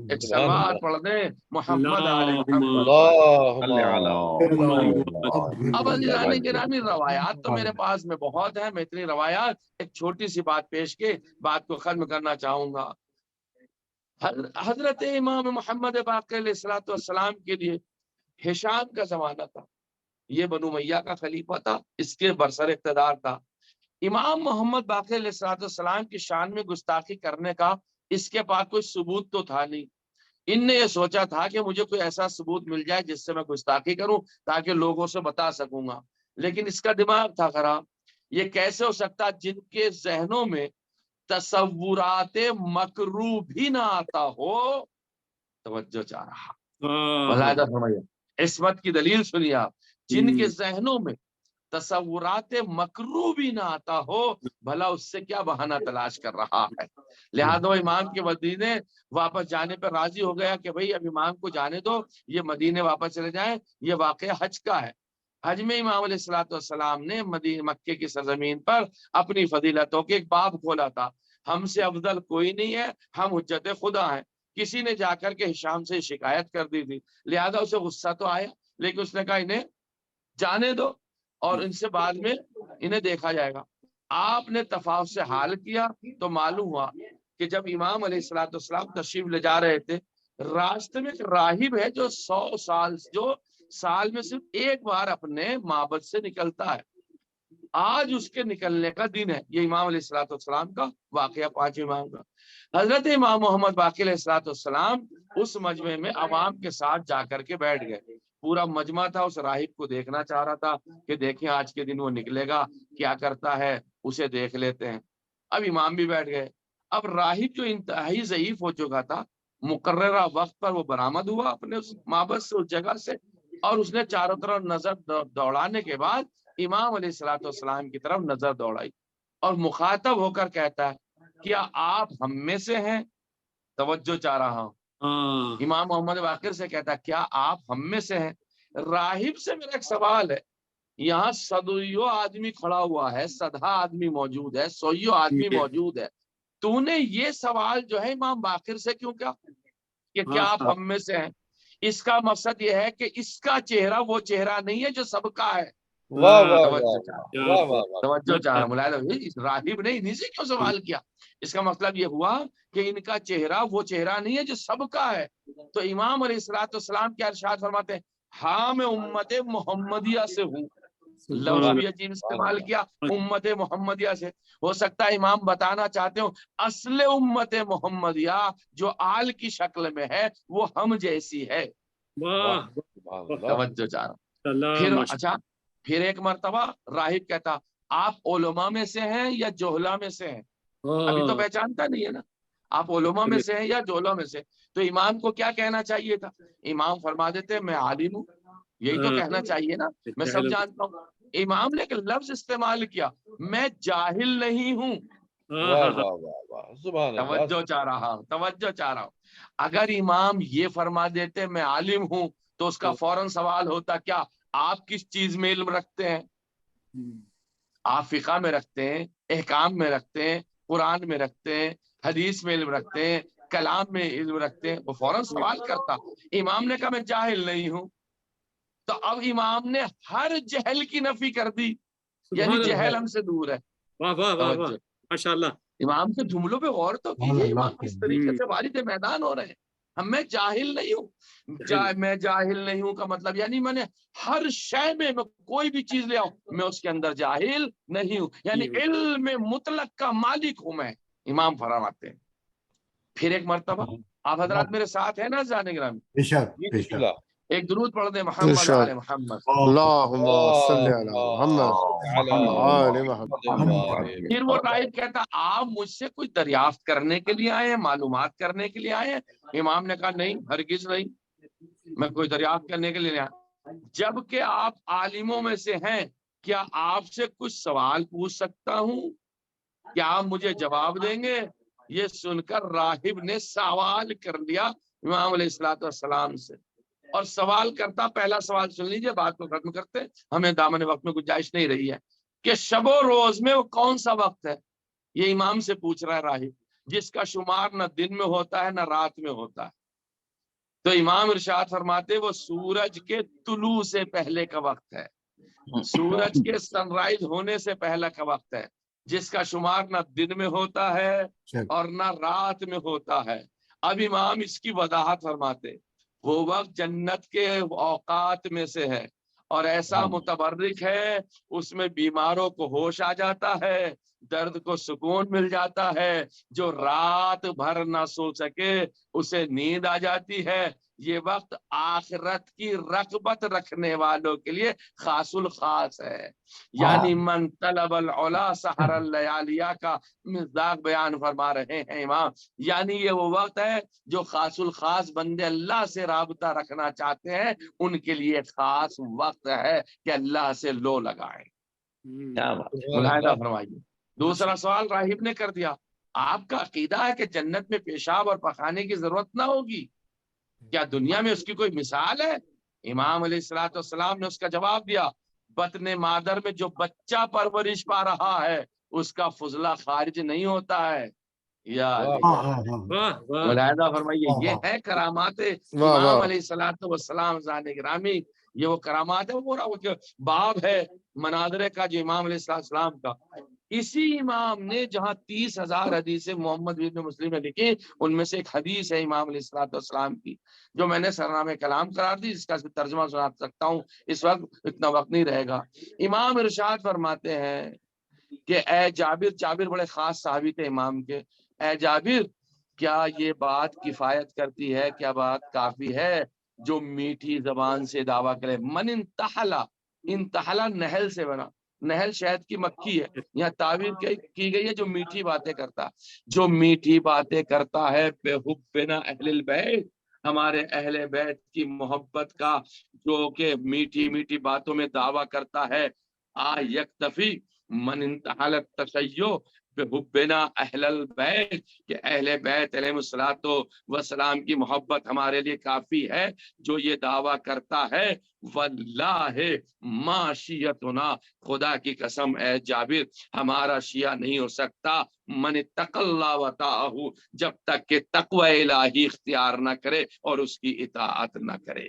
ایک سلوات پڑھ دیں محمد علیہ محمد۔ اب عزیزان گرامی روایات تو میرے پاس میں بہت ہیں، میں اتنی روایات ایک چھوٹی سی بات پیش کے بات کو ختم کرنا چاہوں گا۔ حضرت امام محمد باقر علیہ السلام کے لیے ہشام کا زمانہ تھا، یہ بنو امیہ کا خلیفہ تھا، اس کے برسر اقتدار تھا۔ امام محمد باقر علیہ السلام کی شان میں گستاخی کرنے کا اس کے پاس کوئی ثبوت تو تھا نہیں، ان نے یہ سوچا تھا کہ مجھے کوئی ایسا ثبوت مل جائے جس سے میں گستاخی کروں تاکہ لوگوں سے بتا سکوں گا، لیکن اس کا دماغ تھا خراب، یہ کیسے ہو سکتا جن کے ذہنوں میں تصورات مکروہ بھی نہ آتا ہو۔ توجہ چاہ رہا فرمائیے، عصمت کی دلیل سنیے آپ، جن کے ذہنوں میں تصورات مکروہ بھی نہ آتا ہو بھلا اس سے کیا بہانہ تلاش کر رہا ہے۔ لہذا امام کے مدینے واپس جانے پر راضی ہو گیا کہ بھئی اب امام کو جانے دو، یہ مدینے واپس چلے جائیں۔ یہ واقعہ حج کا ہے، حج میں امام علیہ السلام نے مکے کی سرزمین پر اپنی فضیلتوں کے ایک باب کھولا تھا، ہم سے افضل کوئی نہیں ہے، ہم حجت خدا ہیں۔ کسی نے جا کر کے ہشام سے شکایت کر دی تھی، لہذا اسے غصہ تو آیا لیکن اس نے کہا انہیں جانے دو اور ان سے بعد میں انہیں دیکھا جائے گا۔ آپ نے تفاوت سے حال کیا تو معلوم ہوا کہ جب امام علیہ السلام تشریف لے جا رہے تھے، راستے میں ایک راہب ہے جو 100 سال میں صرف ایک بار اپنے معبد سے نکلتا ہے، آج اس کے نکلنے کا دن ہے۔ یہ امام علیہ السلام کا واقعہ، 5 امام کا۔ حضرت امام محمد باقر علیہ السلام اس مجمع میں عوام کے ساتھ جا کر کے بیٹھ گئے. پورا مجمع تھا، اس راہب کو دیکھنا چاہ رہا تھا کہ دیکھیں آج کے دن وہ نکلے گا، کیا کرتا ہے، اسے دیکھ لیتے ہیں. اب امام بھی بیٹھ گئے. اب راہب جو انتہائی ضعیف ہو چکا تھا، مقررہ وقت پر وہ برآمد ہوا اپنے اس معبد سے، اس جگہ سے، اور اس نے چاروں طرف نظر دوڑانے کے بعد امام علیہ السلام کی طرف نظر دوڑائی اور مخاطب ہو کر کہتا ہے کیا آپ ہم میں سے ہیں؟ توجہ چاہ رہا ہوں. امام محمد باقر سے کہتا ہے کیا آپ ہم میں سے ہیں؟ راہب سے میرا ایک سوال ہے، یہاں صدیوں آدمی کھڑا ہوا ہے، سدھا آدمی موجود ہے، سویوں آدمی موجود ہے، تو نے یہ سوال جو ہے امام باقر سے کیوں کیا کہ کیا آپ ہم میں سے ہیں؟ اس کا مقصد یہ ہے کہ اس کا چہرہ وہ چہرہ نہیں ہے جو سب کا ہے. توجہ چاہ رہا راہب نے انہی سے کیوں سوال کیا؟ اس کا مطلب یہ ہوا کہ ان کا چہرہ وہ چہرہ نہیں ہے جو سب کا ہے. تو امام علیہ السلام کیا ارشاد فرماتے ہیں، ہاں میں امت محمدیہ سے ہوں. لفظ بھی عجیب استعمال کیا، امت محمدیہ سے. ہو سکتا ہے امام بتانا چاہتے ہو اصل امت محمدیہ جو آل کی شکل میں ہے وہ ہم جیسی ہے. توجہ چاہ رہا. پھر اچھا، پھر ایک مرتبہ راہب کہتا آپ علماء میں سے ہیں یا جوہلا میں سے ہیں؟ ابھی تو پہچانتا نہیں ہے نا، آپ علماء میں سے ہیں یا جوہلا میں سے. تو امام کو کیا کہنا چاہیے تھا؟ امام فرما دیتے میں عالم ہوں. یہی تو کہنا چاہیے نا، میں سب جانتا ہوں. امام نے ایک لفظ استعمال کیا، میں جاہل نہیں ہوں. توجہ چاہ رہا ہوں. اگر امام یہ فرما دیتے میں عالم ہوں تو اس کا فوراً سوال ہوتا کیا آپ کس چیز میں علم رکھتے ہیں؟ آپ فقہ میں رکھتے ہیں، احکام میں رکھتے ہیں، قرآن میں رکھتے ہیں، حدیث میں علم رکھتے ہیں، کلام میں علم رکھتے ہیں. وہ فوراً سوال کرتا. امام نے کہا میں جاہل نہیں ہوں. تو اب امام نے ہر جہل کی نفی کر دی، یعنی جہل ہم سے دور ہے. ماشاءاللہ. امام کے جملوں پہ غور تو کیجیے، امام کس طریقے سے وارد میدان ہو رہے ہیں. میں جاہل نہیں ہوں. میں جاہل نہیں ہوں کا مطلب یعنی میں نے ہر شے میں کوئی بھی چیز لے آؤں میں اس کے اندر جاہل نہیں ہوں، یعنی علم مطلق کا مالک ہوں میں. امام فرماتے ہیں. پھر ایک مرتبہ آپ حضرات میرے ساتھ ہیں نا جانے گرامی، ایک درود پڑھ دیں محمد آل محمد. اللہم صلی علی محمد. پھر وہ راہب کہتا آپ مجھ سے کوئی دریافت کرنے کے لیے آئے ہیں، معلومات کرنے کے لیے آئے ہیں؟ امام نے کہا نہیں، ہرگز نہیں، میں کوئی دریافت کرنے کے لیے نہیں آیا. جبکہ آپ عالموں میں سے ہیں، کیا آپ سے کچھ سوال پوچھ سکتا ہوں؟ کیا آپ مجھے جواب دیں گے؟ یہ سن کر راہب نے سوال کر لیا امام علیہ السلام سے. اور سوال کرتا، پہلا سوال سن لیجئے، بات کو ختم کرتے، ہمیں دامن وقت میں گنجائش نہیں رہی ہے، کہ شب و روز میں وہ کون سا وقت ہے؟ یہ امام سے پوچھ رہا ہے راہب، جس کا شمار نہ دن میں ہوتا ہے نہ رات میں ہوتا ہے. تو امام ارشاد فرماتے وہ سورج کے طلوع سے پہلے کا وقت ہے، سورج کے سن رائز ہونے سے پہلے کا وقت ہے، جس کا شمار نہ دن میں ہوتا ہے اور نہ رات میں ہوتا ہے. اب امام اس کی وضاحت فرماتے وہ وقت جنت کے اوقات میں سے ہے اور ایسا متبرک ہے، اس میں بیماروں کو ہوش آ جاتا ہے، درد کو سکون مل جاتا ہے، جو رات بھر نہ سو سکے اسے نیند آ جاتی ہے. یہ وقت آخرت کی رغبت رکھنے والوں کے لیے خاص الخاص ہے. یعنی من طلب العلا سحر اللیالیہ کا مصداق بیان فرما رہے ہیں امام. یعنی یہ وہ وقت ہے جو خاص الخاص بندے اللہ سے رابطہ رکھنا چاہتے ہیں، ان کے لیے خاص وقت ہے کہ اللہ سے لو لگائیں. ملاحظہ فرمائیے. دوسرا سوال راہب نے کر دیا، آپ کا عقیدہ ہے کہ جنت میں پیشاب اور پخانے کی ضرورت نہ ہوگی؟ کیا دنیا میں اس کی کوئی مثال ہے؟ امام علیہ السلام نے اس کا جواب دیا، بطن مادر میں جو بچہ پرورش پا رہا ہے اس کا فضلہ خارج نہیں ہوتا ہے. یا ملاحظہ فرمائیے، یہ ہے کرامات امام علیہ السلام ذات گرامی. یہ وہ کرامات ہے، وہ پورا باب ہے مناظرے کا جو امام علیہ السلام کا. اسی امام نے جہاں 30,000 حدیثیں محمد بن مسلم نے لکھی، ان میں سے ایک حدیث ہے امام علیہ السلام کی جو میں نے سرنامے کلام قرار دی، جس کا ترجمہ سنا سکتا ہوں، اس وقت اتنا وقت نہیں رہے گا. امام ارشاد فرماتے ہیں کہ اے جابر بڑے خاص صحابی تھے امام کے، اے جابر کیا یہ بات کفایت کرتی ہے، کیا بات کافی ہے جو میٹھی زبان سے دعویٰ کرے؟ من انتحلا، انتحلا نہل سے بنا، نہل شہد کی مکھی ہے، یہاں تعبیر کی گئی ہے جو میٹھی باتیں کرتا، جو میٹھی باتیں کرتا ہے بے حبنا اہل البیت، ہمارے اہل بیت کی محبت کا، جو کہ میٹھی میٹھی باتوں میں دعویٰ کرتا ہے، یکتفی من انتحل التشیع بحبنا اہل البیت، کہ اہل بیت علیہ الصلوۃ والسلام کی محبت ہمارے لیے کافی ہے، جو یہ دعویٰ کرتا ہے واللہ ما شیعتنا، خدا کی قسم اے جابر ہمارا شیعہ نہیں ہو سکتا من اتقی اللہ وطاعہ، جب تک کہ تقوی الہی اختیار نہ کرے اور اس کی اطاعت نہ کرے۔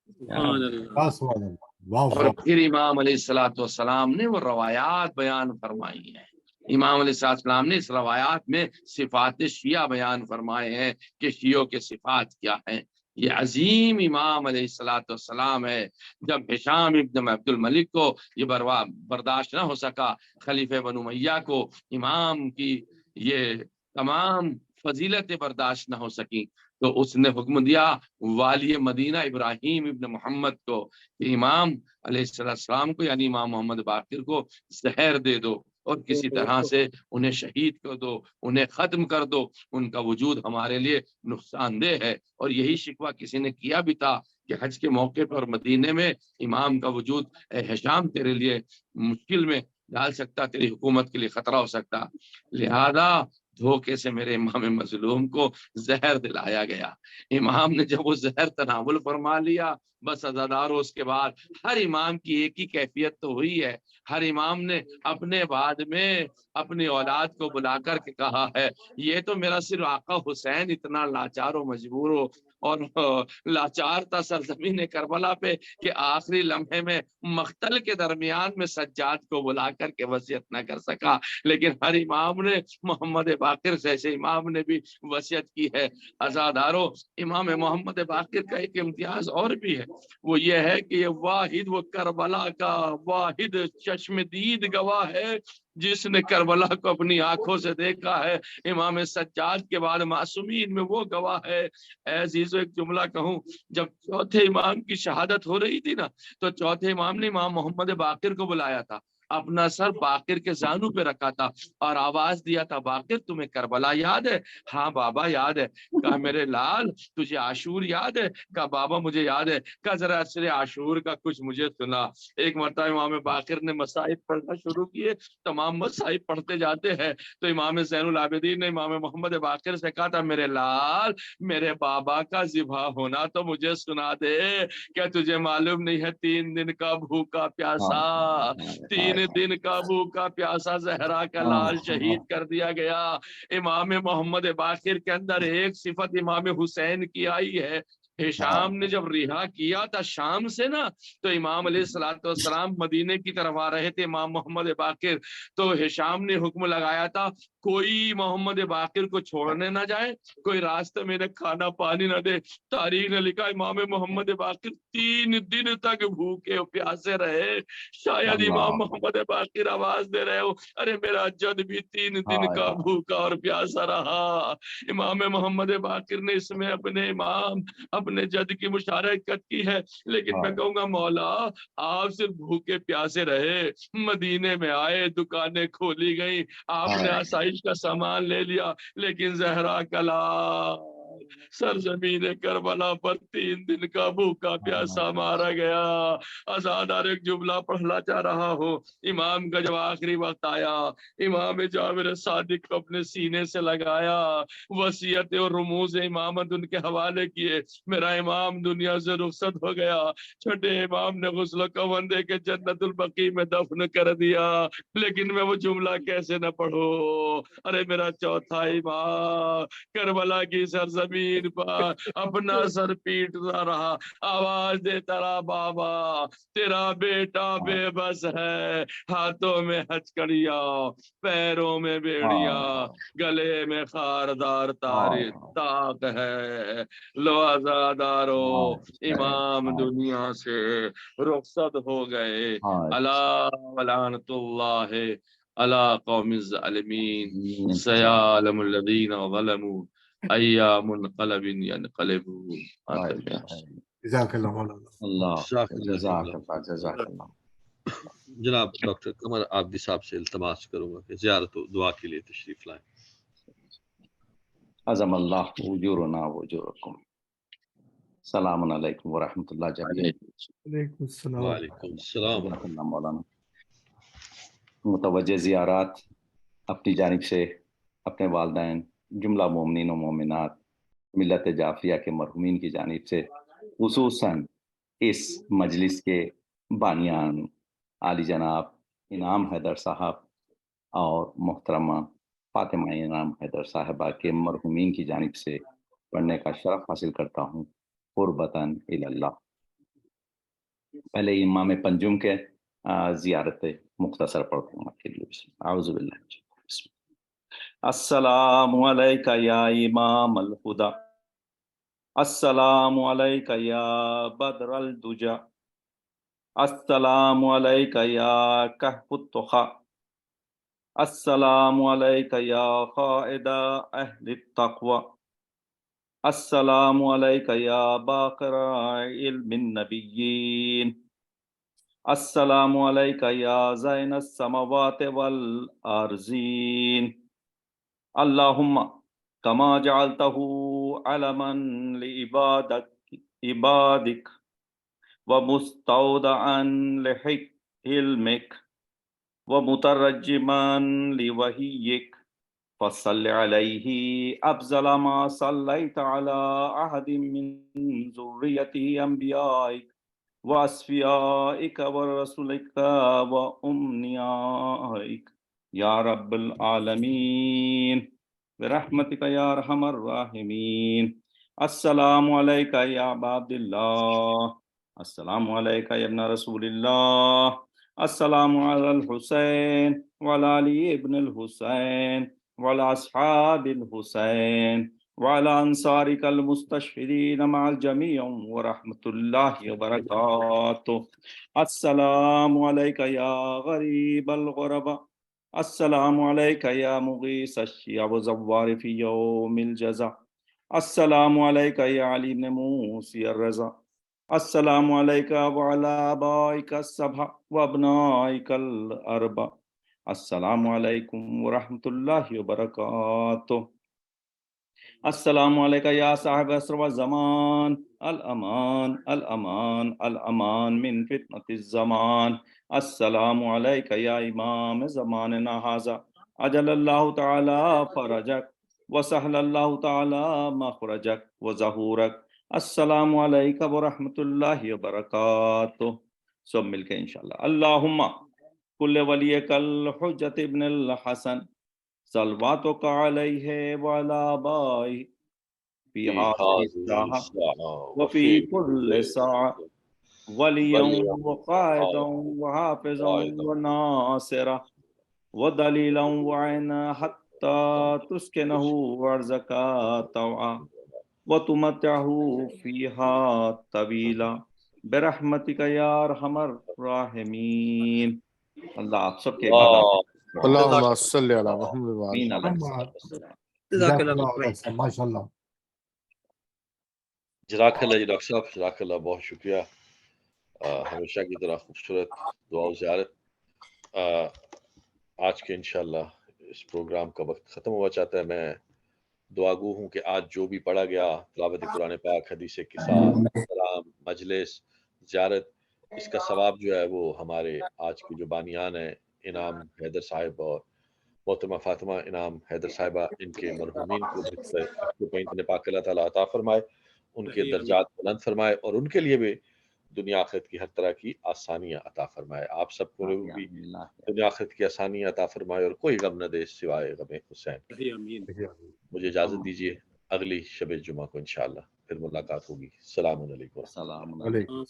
سبحان اللہ۔ سبحان اللہ، واہ اور واہ، پھر امام علیہ الصلوۃ والسلام نے وہ روایات بیان فرمائی ہیں، امام علیہ السلام نے اس روایات میں صفات شیعہ بیان فرمائے ہیں کہ شیعوں کے صفات کیا ہیں۔ یہ عظیم امام علیہ السلام ہے۔ جب ہشام ابن عبد الملک کو یہ برداشت نہ ہو سکا، خلیفہ بنو امیہ کو امام کی یہ تمام فضیلتیں برداشت نہ ہو سکیں، تو اس نے حکم دیا والی مدینہ ابراہیم ابن محمد کو کہ امام علیہ السلام کو یعنی امام محمد باقر کو زہر دے دو اور کسی طرح سے انہیں شہید کر دو، انہیں ختم کر دو، ان کا وجود ہمارے لیے نقصان دہ ہے۔ اور یہی شکوہ کسی نے کیا بھی تھا کہ حج کے موقع پر مدینے میں امام کا وجود اے ہشام تیرے لیے مشکل میں ڈال سکتا، تیری حکومت کے لیے خطرہ ہو سکتا، لہذا دھوکے سے میرے امام مظلوم کو زہر دلایا گیا۔ امام نے جب وہ زہر تناول فرما لیا، بس عزادارو اس کے بعد ہر امام کی ایک ہی کیفیت تو ہوئی ہے، ہر امام نے اپنے بعد میں اپنی اولاد کو بلا کر کے کہا ہے یہ تو میرا صرف آقا حسین اتنا لاچار و مجبور ہو اور لاچار تھا سرزمین کربلا پہ کہ آخری لمحے میں مقتل کے درمیان میں سجاد کو بلا کر کے وصیت نہ کر سکا، لیکن ہر امام نے محمد باقر جیسے امام نے بھی وصیت کی ہے۔ عزادارو امام محمد باقر کا ایک امتیاز اور بھی ہے، وہ یہ ہے کہ یہ واحد وہ کربلا کا واحد چشم دید گواہ ہے جس نے کربلا کو اپنی آنکھوں سے دیکھا ہے۔ امام سجاد کے بعد معصومین میں وہ گواہ ہے۔ اے عزیزو ایک جملہ کہوں، جب چوتھے امام کی شہادت ہو رہی تھی نا، تو چوتھے امام نے امام محمد باقر کو بلایا تھا، اپنا سر باقر کے زانو پہ رکھا تھا اور آواز دیا تھا باقر تمہیں کربلا یاد ہے؟ ہاں بابا یاد ہے۔ کہا میرے لال تجھے عاشور یاد ہے؟ کہا بابا مجھے یاد ہے۔ کہا ذرا اثر عاشور کا کچھ مجھے سنا۔ ایک مرتبہ امام باقر نے مصائب پڑھنا شروع کیے، تمام مصائب پڑھتے جاتے ہیں، تو امام زین العابدین نے امام محمد باقر سے کہا تھا میرے لال میرے بابا کا ذبح ہونا تو مجھے سنا دے، کیا تجھے معلوم نہیں ہے 3 دن کا بھوکا پیاسا، 3 دن کا بھوکا پیاسا زہرا کا لال شہید کر دیا گیا۔ امام محمد باقر کے اندر ایک صفت امام حسین کی آئی ہے۔ ہشام نے جب رہا کیا تھا شام سے نا، تو امام علیہ السلام مدینے کی طرف آ رہے تھے، امام محمد باقر، تو ہشام نے حکم لگایا تھا کوئی محمد باقر کو چھوڑنے نہ جائے، کوئی راستے میں کھانا پانی نہ دے۔ تاریخ نے لکھا امام محمد باقر 3 دن تک بھوکے پیاسے رہے۔ شاید امام محمد باقر آواز دے رہے ہو ارے میرا جد بھی 3 دن کا بھوکا اور پیاسا رہا۔ امام محمد باقر نے اس میں اپنے امام اپنے جد کی مشارکت کی ہے، لیکن میں کہوں گا مولا آپ صرف بھوکے پیاسے رہے، مدینے میں آئے، دکانیں کھولی گئیں، آپ نے آسائش کا سامان لے لیا، لیکن زہرا کلا سرزمین کربلا پر 3 دن کا بھوکا پیاسا مارا گیا۔ آزادار ایک جملہ پڑھنا چاہ رہا ہوں، امام کا جب آخری وقت آیا، امام جابر صادق کو اپنے سینے سے لگایا، وصیت اور رموز امامت ان کے حوالے کیے، میرا امام دنیا سے رخصت ہو گیا، چھوٹے امام نے غسل و کفن دے کے جنت البقیع میں دفن کر دیا، لیکن میں وہ جملہ کیسے نہ پڑھوں، ارے میرا چوتھا امام کربلا کی سرزمین پر اپنا سر پیٹتا رہا، آواز دیتا رہا بابا تیرا بیٹا بے بس ہے، ہاتھوں میں ہتھکڑیاں، پیروں میں بیڑیاں، گلے میں خاردار طاق ہے، لو عزادارو امام دنیا سے رخصت ہو گئے، الا ولعنت اللہ على قوم الظالمين سيعلم الذين ظلموا أي منقلب ينقلبون. جزاک اللہ مولانا. اللہ جناب ڈاکٹر قمر عابدی صاحب سے التماس کروں گا کہ زیارت و دعا کے لیے تشریف لائیں. عظم اللہ اجورنا واجورکم. السلام علیکم ورحمۃ اللہ جمیعا. وعلیکم السلام. وعلیکم السلام. مولانا متوجہ زیارات اپنی جانب سے اپنے والدین جملہ مومنین و مومنات ملت جعفریہ کے مرحومین کی جانب سے خصوصاً اس مجلس کے بانیان عالی جناب انعام حیدر صاحب اور محترمہ فاطمہ انعام حیدر صاحبہ کے مرحومین کی جانب سے پڑھنے کا شرف حاصل کرتا ہوں قربتاً الی اللہ. پہلے امام پنجم کے زیارت مختصر پڑھتا ہوں آپ کے لیے. اعوذ باللہ. السلام علیکہ یا امام الہدی، السلام علیکہ یا بدر الدجا، السلام علیکہ یا کہف التقی، السلام علیکہ یا قائد اہل التقوی، السلام علیکہ یا باقر علم النبیین، السلام علیکہ یا زین السماوات والارضین، اللہم کما جعلتہ علما لعبادک ومستودعا لحلمک ومترجما لوحیک فصل علیہ افضل ما صلیت علی احد من ذریۃ انبیائک واصفیائک ورسولک وامنیائک یا رب العالمین برحمتک یا ارحم الراحمین. السلام علیکہ یا عباد اللہ، السلام علیکہ یا ابن رسول اللہ، السلام علی الحسین وعلی علی ابن الحسین وعلی اصحاب الحسین وعلی انصارک المستشہدین مع الجمیع ورحمۃ اللہ وبرکاتہ. السلام علیکہ یا غریب الغرباء، السلام علیکہ یا مغیث الشیع وزوار فی یوم الجزا، السلام علیکہ یا علی بن موسی الرضا، السلام علیکہ وعلی آبائک السبع وابنائک الاربع، السلام علیکم ورحمۃ اللہ وبرکاتہ. السلام علیکہ یا صاحب عصر و زمان، الامان الامان الامان من فتنۃ الزمان، السلام علیکہ یا امام زماننا ھذا اجل اللہ تعالی فرجک وسہل اللہ تعالی مخرجک وظہورک. السلام علیکہ ورحمۃ اللہ وبرکاتہ. سب مل کے انشاءاللہ. اللہم کل ولیک الحجۃ ابن الحسن صلواتک علیہ وعلی آبائہ فی ہذہ الساعہ وفی کل ساعہ ولیا وقائدا وحافظا وناصرا ودلیلا وعینا حتی تسکنہ ارضک طوعا وتمتعہ فیہا طویلا برحمتک یا ارحم الراحمین. اللہ آپ سب کے عبادات اللہم صلی علی محمد آمین. جزاک اللہ ماشاء اللہ. جزاک اللہ جی ڈاکٹر صاحب، جزاک اللہ، بہت شکریہ. ہمیشہ کی طرح خوبصورت دعا و زیارت. آج کے انشاءاللہ اس پروگرام کا وقت ختم ہوا چاہتا ہے. میں دعا گو ہوں کہ آج جو بھی پڑھا گیا، تلاوت قرآن پاک، حدیث قصہ، سلام، مجلس، زیارت، اس کا ثواب جو ہے وہ ہمارے آج کے جو بانیان ہیں انعام حیدر صاحب اور محترمہ فاطمہ انعام حیدر صاحبہ، ان کے مرحومین کو پاک اللہ تعالیٰ عطا فرمائے، ان کے درجات بلند فرمائے اور ان کے لیے بھی دنیا آخرت کی ہر طرح کی آسانیاں عطا فرمائے. آپ سب کو بھی دنیا آخرت کی آسانیاں عطا فرمائے اور کوئی غم نہ دے سوائے غم حسین. مجھے اجازت دیجیے، اگلی شب جمعہ کو انشاءاللہ پھر ملاقات ہوگی. السلام علیکم. علیکم.